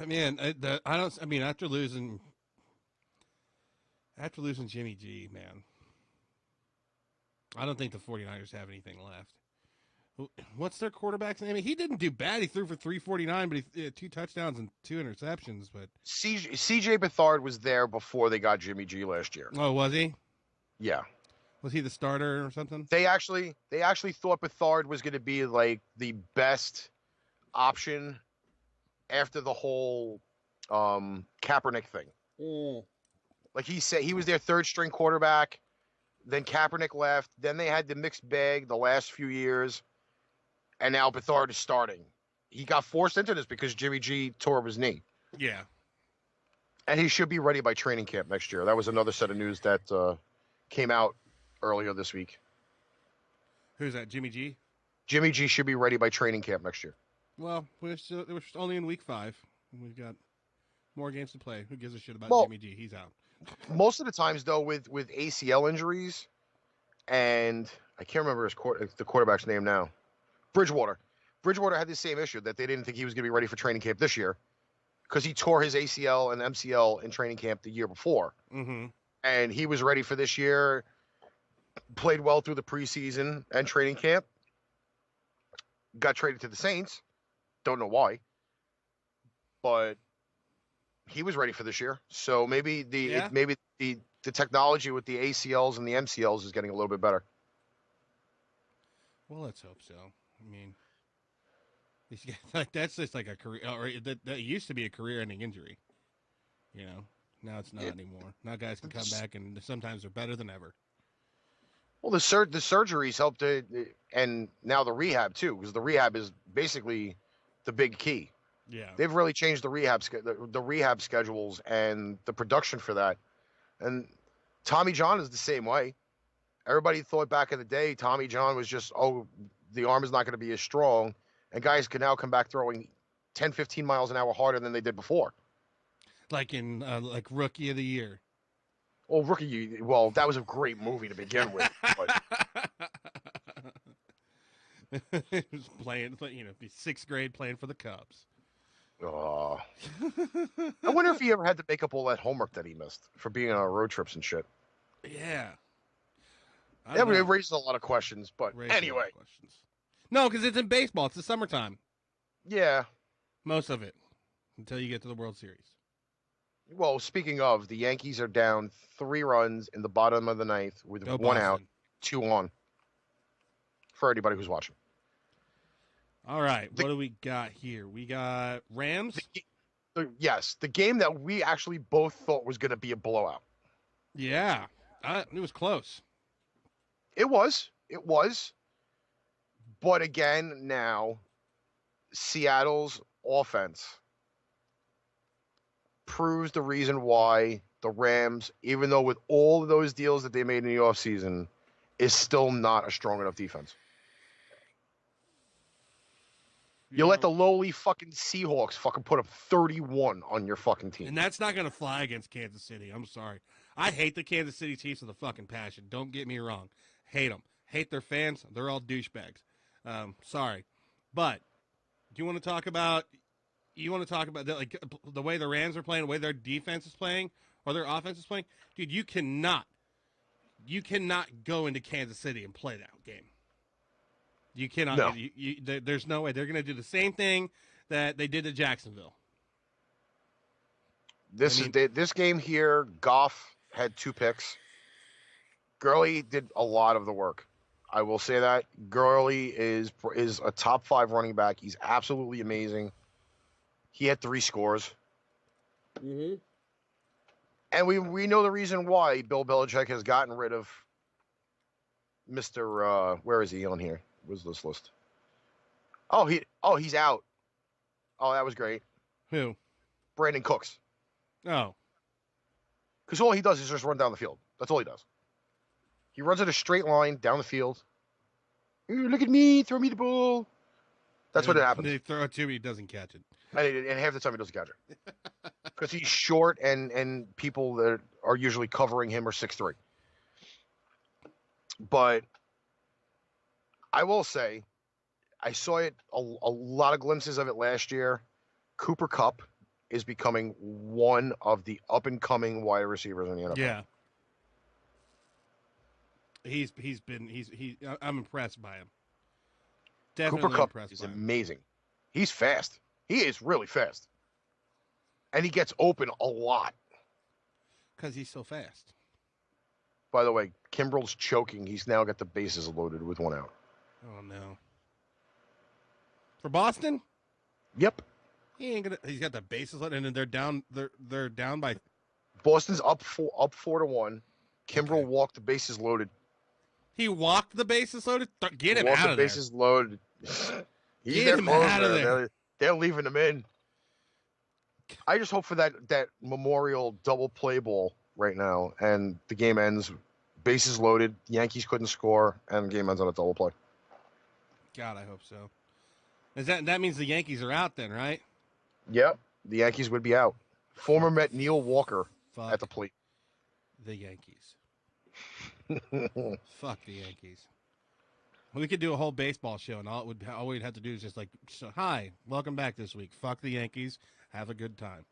After losing Jimmy G, man, I don't think the 49ers have anything left. What's their quarterback's name? He didn't do bad. He threw for 349, but he had 2 touchdowns and 2 interceptions. But CJ Beathard was there before they got Jimmy G last year. Oh, was he? Yeah. Was he the starter or something? They actually thought Beathard was going to be like the best option after the whole Kaepernick thing. Mm. Like he said, he was their 3rd string quarterback. Then Kaepernick left. Then they had the mixed bag the last few years. And now Beathard is starting. He got forced into this because Jimmy G tore up his knee. Yeah. And he should be ready by training camp next year. That was another set of news that came out earlier this week. Who's that, Jimmy G? Jimmy G should be ready by training camp next year. Well, we're only in week 5. We've got more games to play. Who gives a shit about Jimmy G? He's out. Most of the times, though, with ACL injuries, and I can't remember the quarterback's name now, Bridgewater. Bridgewater had the same issue, that they didn't think he was going to be ready for training camp this year because he tore his ACL and MCL in training camp the year before. Mm-hmm. And he was ready for this year, played well through the preseason and training camp, got traded to the Saints. Don't know why, but he was ready for this year. So maybe the technology with the ACLs and the MCLs is getting a little bit better. Well, let's hope so. I mean, that's just like a career, or that used to be a career-ending injury. You know, now it's not anymore. Now guys can come back, and sometimes they're better than ever. Well, the surgeries helped, and now the rehab too, because the rehab is basically the big key. Yeah, they've really changed the rehab schedules and the production for that. And Tommy John is the same way. Everybody thought back in the day Tommy John was just, the arm is not going to be as strong, and guys can now come back throwing 10, 15 miles an hour harder than they did before. Like in like Rookie of the Year. Well, well, that was a great movie to begin with. But... He was playing, 6th grade playing for the Cubs. Oh. I wonder if he ever had to make up all that homework that he missed for being on road trips and shit. Yeah. It raises a lot of questions, but anyway. No, because it's in baseball. It's the summertime. Yeah. Most of it. Until you get to the World Series. Well, speaking of, the Yankees are down 3 runs in the bottom of the 9th with 1 out, 2 on. For anybody who's watching. All right. What do we got here? We got Rams? Yes. The game that we actually both thought was going to be a blowout. Yeah. It was close. It was. But again, now, Seattle's offense proves the reason why the Rams, even though with all of those deals that they made in the offseason, is still not a strong enough defense. You let the lowly fucking Seahawks fucking put up 31 on your fucking team. And that's not going to fly against Kansas City. I'm sorry. I hate the Kansas City Chiefs with a fucking passion. Don't get me wrong. Hate them. Hate their fans. They're all douchebags. Sorry. But do you want to talk about the way the Rams are playing, the way their defense is playing, or their offense is playing? Dude, you cannot go into Kansas City and play that game. You cannot. No. There's no way. They're going to do the same thing that they did to Jacksonville. This game here, Goff had 2 picks. Gurley did a lot of the work. I will say that. Gurley is a top 5 running back. He's absolutely amazing. He had 3 scores. Mm-hmm. And we know the reason why Bill Belichick has gotten rid of Mr. Where is he on here? Where's this list? He's out. Oh, that was great. Who? Brandon Cooks. Oh. Because all he does is just run down the field. That's all he does. He runs in a straight line down the field. Ooh, look at me, throw me the ball. That's what happens. They throw it to him, he doesn't catch it. And half the time he doesn't catch it. Because he's short and people that are usually covering him are 6'3". But I will say, I saw it a lot of glimpses of it last year. Cooper Kupp is becoming one of the up-and-coming wide receivers in the NFL. Yeah. I'm impressed by him. Definitely Cooper Kupp impressed is by him. amazing. He's fast. He is really fast. And he gets open a lot. Because he's so fast. By the way, Kimbrel's choking. He's now got the bases loaded with 1 out. Oh, no. For Boston? Yep. He's got the bases loaded, and then they're down by. Boston's up 4-1. Kimbrel walked the bases loaded. He walked the bases loaded? Get him walked out the of there. bases loaded. Get him out of there. They're leaving him in. I just hope for that memorial double play ball right now, and the game ends. Bases loaded. Yankees couldn't score, and the game ends on a double play. God, I hope so. That means the Yankees are out then, right? Yep, the Yankees would be out. Former Met Neil Walker at the plate. The Yankees. Fuck the Yankees. We could do a whole baseball show, and all we'd have to do is just like, hi, welcome back this week. Fuck the Yankees. Have a good time.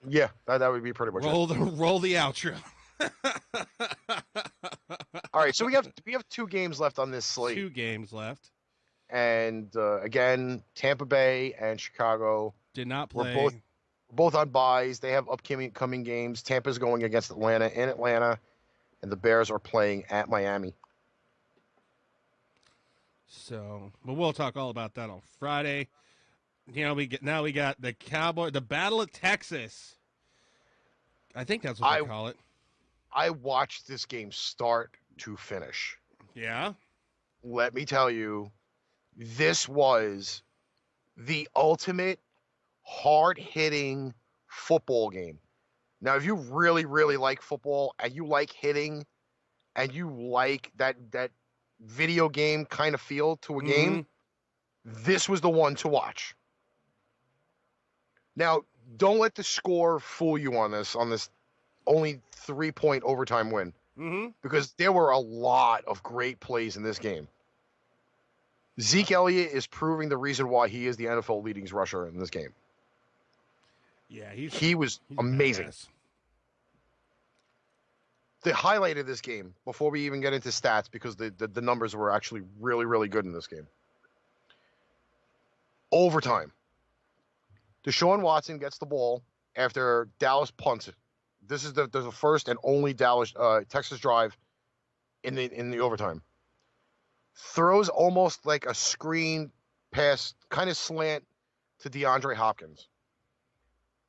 Yeah, that would be pretty much roll the outro. All right, so we have 2 games left on this slate. 2 games left. And again, Tampa Bay and Chicago did not play. We're both on byes. They have upcoming games. Tampa's going against Atlanta in Atlanta, and the Bears are playing at Miami. So, but we'll talk all about that on Friday. You know, we got the Battle of Texas. I think that's what they call it. I watched this game start to finish. Yeah. Let me tell you, this was the ultimate hard-hitting football game. Now, if you really, really like football and you like hitting and you like that video game kind of feel to a game, this was the one to watch. Now, don't let the score fool you on this only 3-point overtime win. Because there were a lot of great plays in this game. Zeke Elliott is proving the reason why he is the NFL leading rusher in this game. Yeah, he was amazing. The highlight of this game, before we even get into stats, because the numbers were actually really, really good in this game. Overtime. Deshaun Watson gets the ball after Dallas punts it. This is the first and only Texas drive in the overtime. Throws almost like a screen pass, kind of slant to DeAndre Hopkins.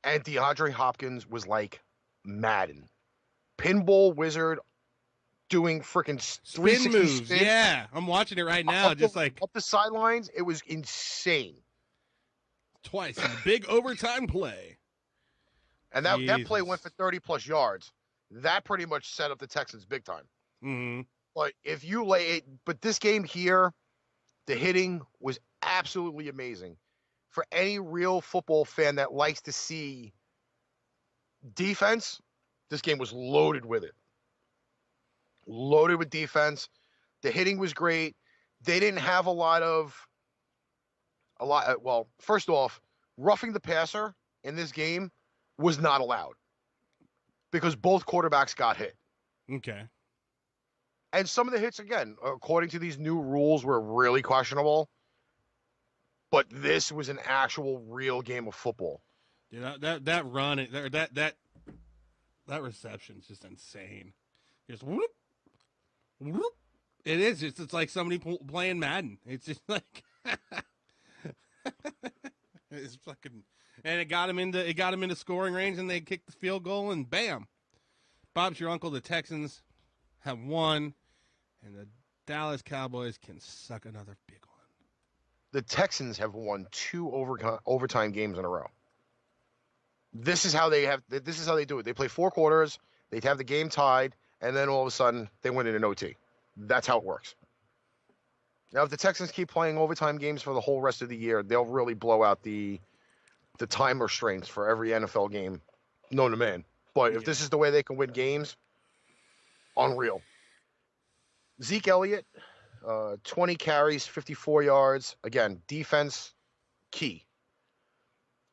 And DeAndre Hopkins was like Madden. Pinball wizard doing freaking spin moves. Yeah, I'm watching it right now. Just like up the sidelines, it was insane. Twice in a big overtime play. And that play went for 30-plus yards. That pretty much set up the Texans big time. But if you lay it, but this game here, the hitting was absolutely amazing. For any real football fan that likes to see defense, this game was loaded with it. Loaded with defense. The hitting was great. They didn't have a lot. Well, first off, roughing the passer in this game was not allowed because both quarterbacks got hit. Okay. And some of the hits, again, according to these new rules, were really questionable. But this was an actual real game of football. Yeah, that run, that reception is just insane. Just whoop, whoop. It is. It's like somebody playing Madden. It's just like it's fucking, and it got him into scoring range, and they kicked the field goal, and bam, Bob's your uncle. The Texans have won, and the Dallas Cowboys can suck another big one. The Texans have won 2 overtime games in a row. This is how they do it. They play 4 quarters, they have the game tied, and then all of a sudden they win in an OT. That's how it works. Now, if the Texans keep playing overtime games for the whole rest of the year, they'll really blow out the time restraints for every NFL game known to man. But if this is the way they can win games, unreal. Zeke Elliott, 20 carries, 54 yards. Again, defense, key.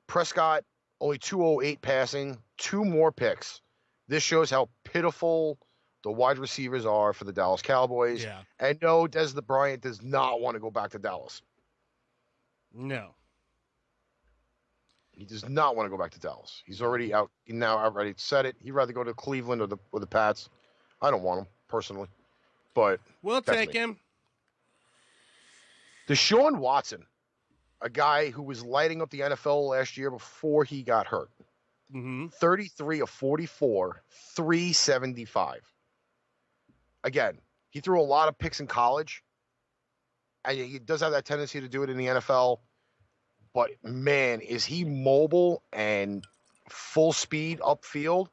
Prescott, only 208 passing, 2 more picks. This shows how pitiful the wide receivers are for the Dallas Cowboys. Yeah. And no, Des Bryant does not want to go back to Dallas. No. He does not want to go back to Dallas. He's already outright said it. He'd rather go to Cleveland or the Pats. I don't want him, personally. But we'll take him. Deshaun Watson, a guy who was lighting up the NFL last year before he got hurt. 33 of 44, 375. Again, he threw a lot of picks in college, and he does have that tendency to do it in the NFL. But, man, is he mobile and full speed upfield.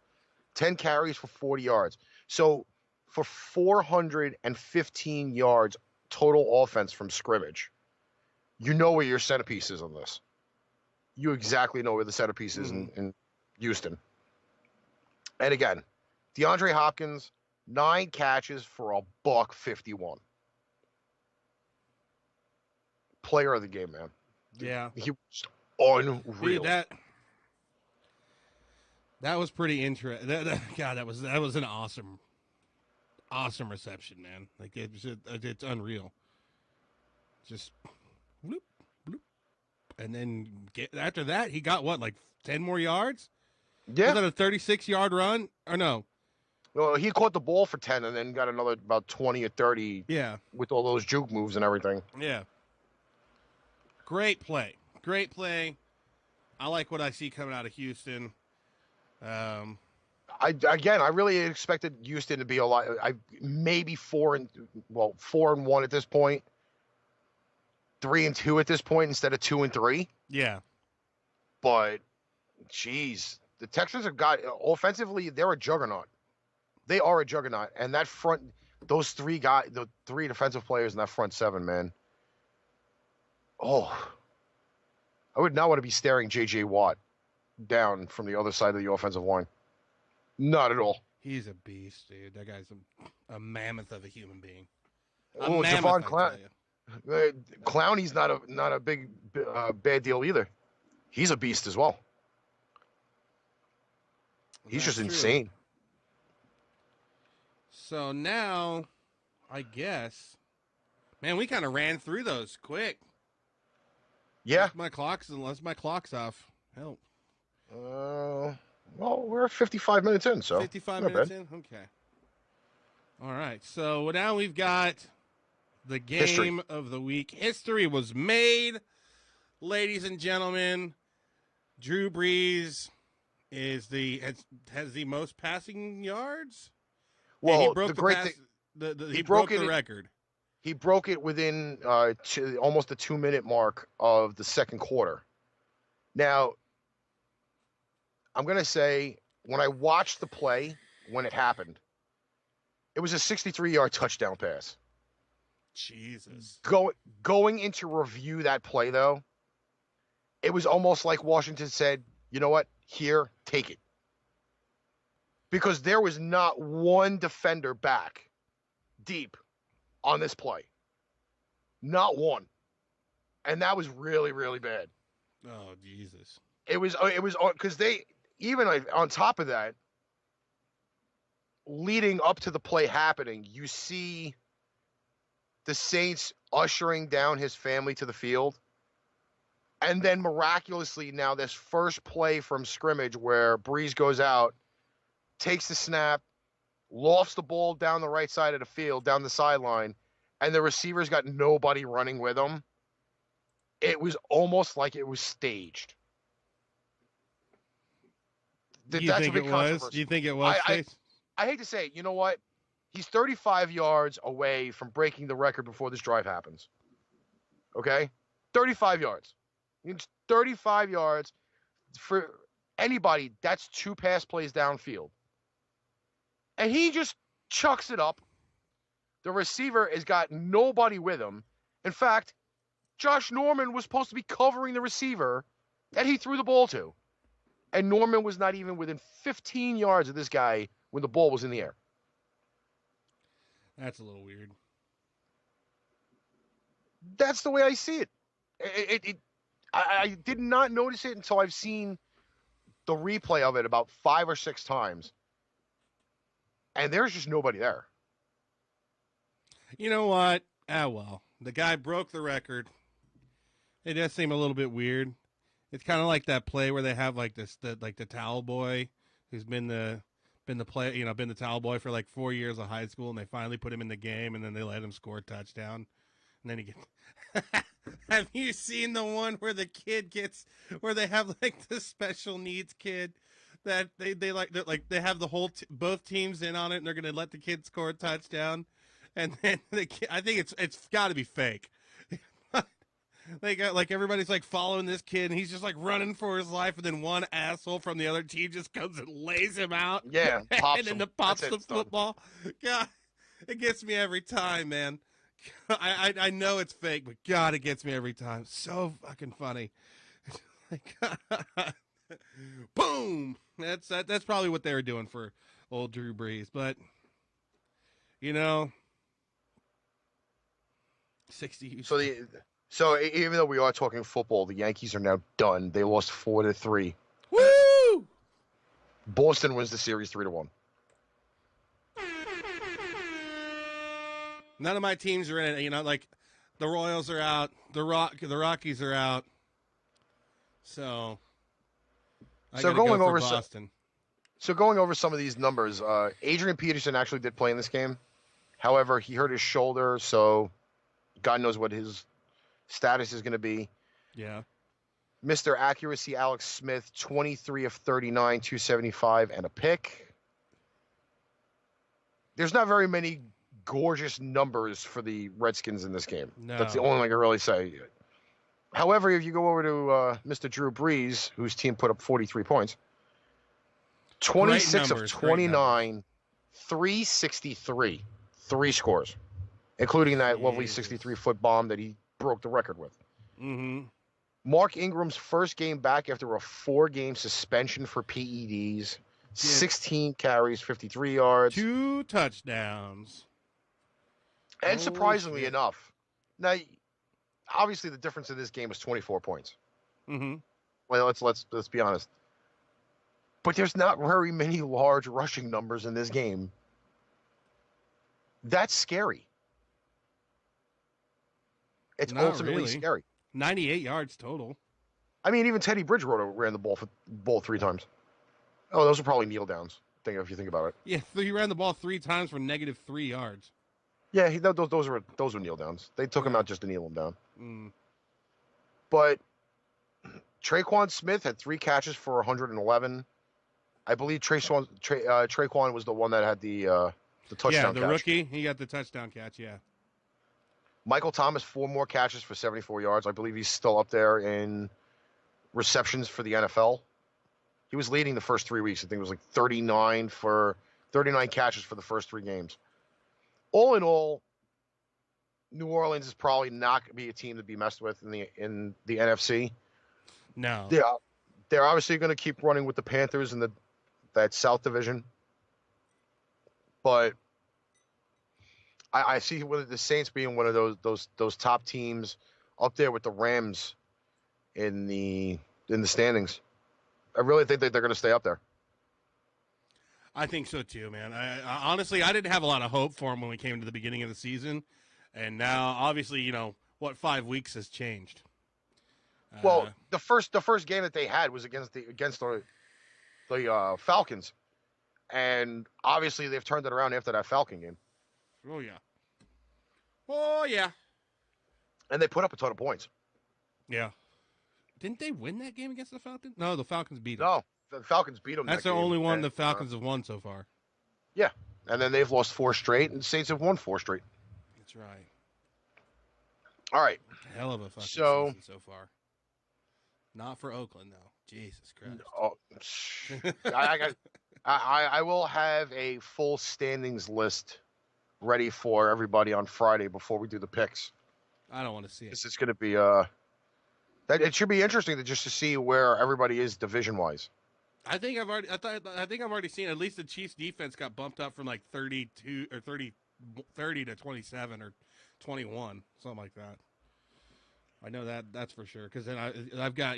10 carries for 40 yards. So, for 415 yards total offense from scrimmage, you know where your centerpiece is on this. You exactly know where the centerpiece is in Houston. And again, DeAndre Hopkins, 9 catches for $151. Player of the game, man. Yeah. He was unreal. Dude, that was pretty interesting. God, that was an awesome reception, man. Like it's unreal. Just bloop, bloop. And then after that, he got what, like 10 more yards? Yeah. Was that a 36-yard run? Or no? Well, he caught the ball for 10 and then got another about 20 or 30. Yeah. With all those juke moves and everything. Yeah. Great play. Great play. I like what I see coming out of Houston. I really expected Houston to be a lot. Maybe 4-1 at this point. 3-2 at this point instead of 2-3. Yeah. But, geez, the Texans have got offensively. They're a juggernaut. They are a juggernaut, and that front, those 3 guys, the 3 defensive players in that front 7, man. Oh, I would not want to be staring J.J. Watt down from the other side of the offensive line. Not at all. He's a beast, dude. That guy's a mammoth of a human being. Javon Clowney's not a big bad deal either. He's a beast as well. He's just insane. So now, I guess, man, we kind of ran through those quick. Yeah. Unless my clock's off. Help. Well, we're 55 minutes in, so 55 minutes in. Okay. All right. So now we've got the game of the week. History was made, ladies and gentlemen. Drew Brees has the most passing yards. Well, he broke the record. He broke it within almost the 2-minute mark of the second quarter. Now, I'm going to say, when I watched the play, when it happened, It was a 63-yard touchdown pass. Jesus. Going into review that play, though, it was almost like Washington said, you know what? Here, take it. Because there was not one defender back deep on this play. Not one. And that was really, really bad. Oh, Jesus. It was because they, even on top of that, leading up to the play happening, you see the Saints ushering down his family to the field. And then miraculously, now this first play from scrimmage where Breeze goes out, takes the snap, lofts the ball down the right side of the field, down the sideline, and the receiver's got nobody running with him. It was almost like it was staged. Do you think it was? Do you think it was staged? I hate to say it. You know what? He's 35 yards away from breaking the record before this drive happens. Okay? 35 yards. It's 35 yards. For anybody, that's 2 pass plays downfield. And he just chucks it up. The receiver has got nobody with him. In fact, Josh Norman was supposed to be covering the receiver that he threw the ball to. And Norman was not even within 15 yards of this guy when the ball was in the air. That's a little weird. That's the way I see it. I did not notice it until I've seen the replay of it about 5 or 6 times. And there's just nobody there. You know what? Well. The guy broke the record. It does seem a little bit weird. It's kind of like that play where they have like the towel boy who's been the towel boy for like 4 years of high school, and they finally put him in the game, and then they let him score a touchdown, and then he gets. Have you seen the one where the kid where they have like the special needs kid that they have the both teams in on it, and they're gonna let the kid score a touchdown, and then I think it's got to be fake. They got like everybody's like following this kid, and he's just like running for his life, and then one asshole from the other team just comes and lays him out. Yeah, and then pops the football. God, it gets me every time, man. I know it's fake, but God, it gets me every time. So fucking funny. Boom. That's probably what they were doing for old Drew Brees, but 60. So even though we are talking football, the Yankees are now done. They lost 4-3. Woo! Boston wins the series 3-1. None of my teams are in it. Like the Royals are out, the Rockies are out. So going over Boston. So going over some of these numbers, Adrian Peterson actually did play in this game. However, he hurt his shoulder, so God knows what his status is going to be. Yeah. Mr. Accuracy, Alex Smith, 23 of 39, 275, and a pick. There's not very many gorgeous numbers for the Redskins in this game. No. That's the only thing I can really say. However, if you go over to Mr. Drew Brees, whose team put up 43 points, 26 of 29, 363, 3 scores, including that lovely 63-foot bomb that he broke the record with. Mm-hmm. Mark Ingram's first game back after a 4-game suspension for PEDs, 16 carries, 53 yards. 2 touchdowns. And surprisingly enough, now, obviously the difference in this game was 24 points. Mm-hmm. Well, let's be honest. But there's not very many large rushing numbers in this game. That's scary. It's Not ultimately really. scary. 98 yards total. I mean, even Teddy Bridgewater ran the ball 3 times. Oh, those are probably kneel downs. If you think about it. Yeah, he ran the ball 3 times for -3 yards. Yeah, those were kneel downs. They took him out just to kneel him down. Mm. But Traquan Smith had 3 catches for 111. I believe Traquan was the one that had the touchdown catch. Yeah, the rookie. He got the touchdown catch, yeah. Michael Thomas, 4 more catches for 74 yards. I believe he's still up there in receptions for the NFL. He was leading the first 3 weeks. I think it was like 39 catches for the first 3 games. all in all, New Orleans is probably not going to be a team to be messed with in the NFC. No. They're obviously going to keep running with the Panthers in that South Division. But I see the Saints being one of those top teams up there with the Rams in the standings. I really think that they're going to stay up there. I think so too, man. I honestly, I didn't have a lot of hope for them when we came to the beginning of the season, and now, obviously, 5 weeks has changed. Well, the first game that they had was against the Falcons, and obviously they've turned it around after that Falcon game. Oh yeah. And they put up a ton of points. Yeah. Didn't they win that game against the Falcons? No, the Falcons beat them. No, the Falcons beat them. That's the only one the Falcons have won so far. Yeah, and then they've lost 4 straight, and the Saints have won 4 straight. That's right. All right. Hell of a fucking season so far. Not for Oakland, though. Jesus Christ. Oh, I will have a full standings list ready for everybody on Friday before we do the picks. I don't want to see it. It's going to be it should be interesting to see where everybody is division wise. I think I've already seen at least the Chiefs defense got bumped up from like 32 or 30 to 27 or 21, something like that. I know that's for sure, because then I've got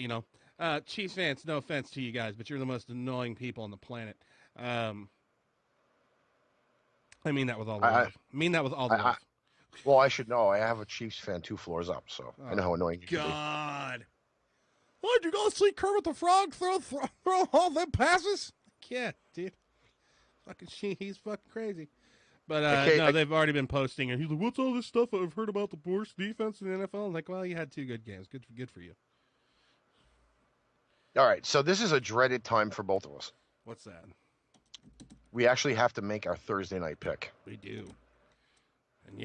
Chiefs fans. No offense to you guys, but you're the most annoying people on the planet. I mean that with all the love. I mean that with all the love. Well, I should know. I have a Chiefs fan 2 floors up, so I know how annoying you can be. God. What, did you go see Kermit the Frog throw all them passes? Yeah, dude. He's fucking crazy. But no, they've already been posting, and he's like, "What's all this stuff I've heard about the worst defense in the NFL?" I'm like, well, you had 2 good games. Good for you. All right, so this is a dreaded time for both of us. What's that? We actually have to make our Thursday night pick. We do. And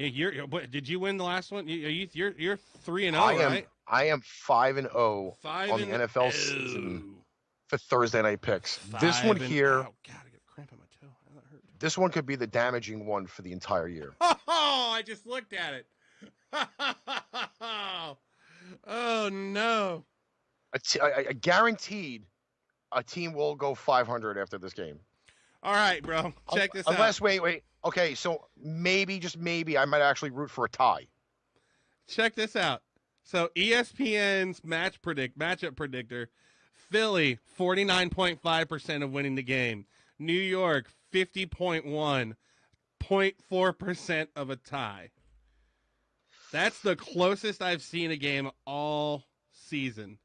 did you win the last one? You're 3-0, right? I am 5-0 on the NFL season for Thursday night picks. This one here. Oh God, I got a cramp in my toe. That hurt. This one could be the damaging one for the entire year. Oh, I just looked at it. Oh no. I guaranteed a team will go 500 after this game. All right, bro. Check this out. Unless, wait. Okay, so maybe, just maybe, I might actually root for a tie. Check this out. So ESPN's matchup predictor, Philly, 49.5% of winning the game. New York, 50.1, 0.4% of a tie. That's the closest I've seen a game all season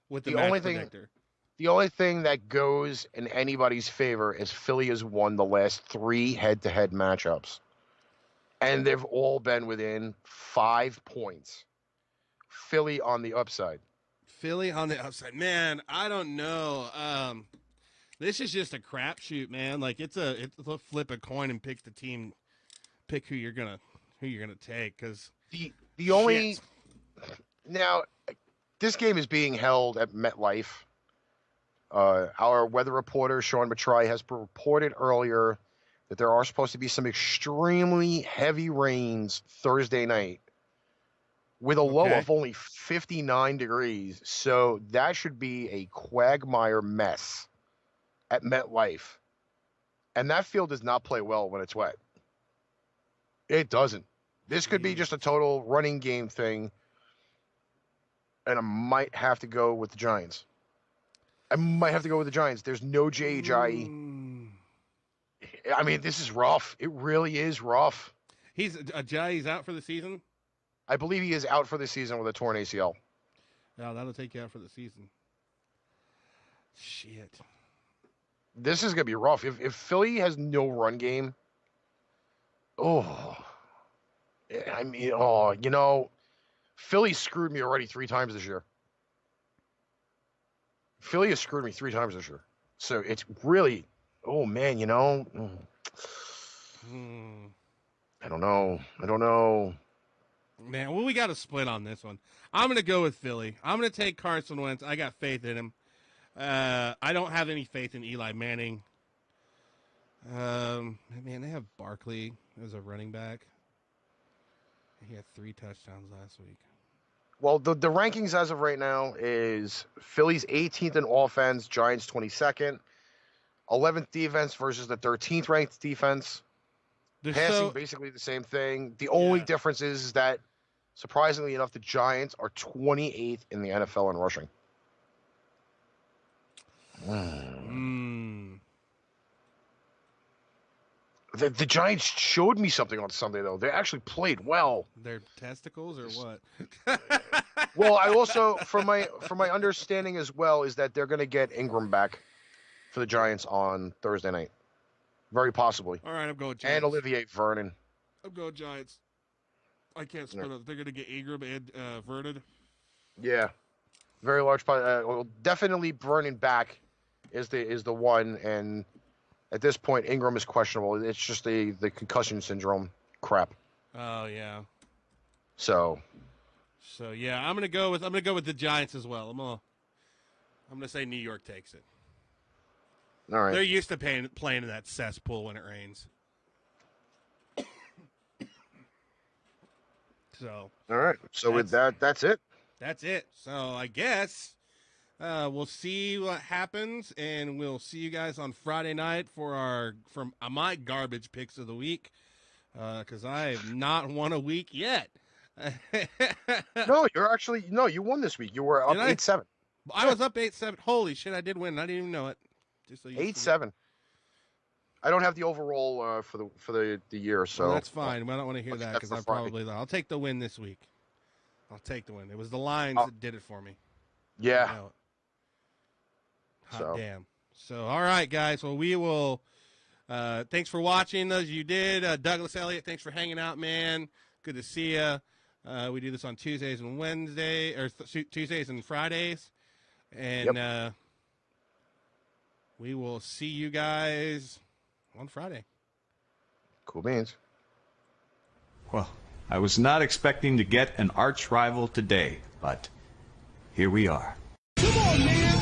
with the match predictor. The only thing that goes in anybody's favor is Philly has won the last 3 head-to-head matchups. And they've all been within 5 points. Philly on the upside. Man, I don't know. This is just a crapshoot, man. Like it's a flip a coin and pick who you're gonna take, because the only now this game is being held at MetLife. Our weather reporter, Sean Matrai, has reported earlier that there are supposed to be some extremely heavy rains Thursday night with a low of only 59 degrees. So that should be a quagmire mess at MetLife. And that field does not play well when it's wet. It doesn't. This could be just a total running game thing. And I might have to go with the Giants. There's no J.J. I mean, this is rough. It really is rough. He's out for the season? I believe he is out for the season with a torn ACL. No, that'll take you out for the season. Shit. This is going to be rough. If Philly has no run game, Philly screwed me already 3 times this year. Philly has screwed me 3 times this year. So it's really, I don't know. Man, well, we got to split on this one. I'm going to go with Philly. I'm going to take Carson Wentz. I got faith in him. I don't have any faith in Eli Manning. Man, they have Barkley as a running back. He had 3 touchdowns last week. Well, the rankings as of right now is Phillies 18th in offense, Giants 22nd, 11th defense versus the 13th ranked defense. Passing basically the same thing. The only difference is that, surprisingly enough, the Giants are 28th in the NFL in rushing. The Giants showed me something on Sunday, though. They actually played well. Their testicles or what? Well, I also, from my understanding as well, is that they're going to get Ingram back for the Giants on Thursday night. Very possibly. All right, I'm going Giants. And Olivier Vernon. I'm going Giants. I can't split up. They're going to get Ingram and Vernon. Yeah. Very large part. Well, definitely Vernon back is the one, and at this point, Ingram is questionable. It's just the concussion syndrome crap. Oh yeah. So yeah, I'm gonna go with the Giants as well. I'm gonna say New York takes it. All right. They're used to playing in that cesspool when it rains. So. All right. So with that, that's it. That's it. So I guess we'll see what happens, and we'll see you guys on Friday night for my garbage picks of the week, because I have not won a week yet. No, you won this week. You were up 8-7. I was up 8-7. Holy shit, I did win. I didn't even know it. Just so 8-7. I don't have the overall for the year, so well, that's fine. I don't want to hear that because I'll take the win this week. I'll take the win. It was the lines that did it for me. Yeah. Hot damn. So, all right, guys. Well, we will. Thanks for watching. Those of you did. Douglas Elliott, thanks for hanging out, man. Good to see you. We do this on Tuesdays and Wednesdays, or Tuesdays and Fridays, and we will see you guys on Friday. Cool beans. Well, I was not expecting to get an arch rival today, but here we are. Come on, man.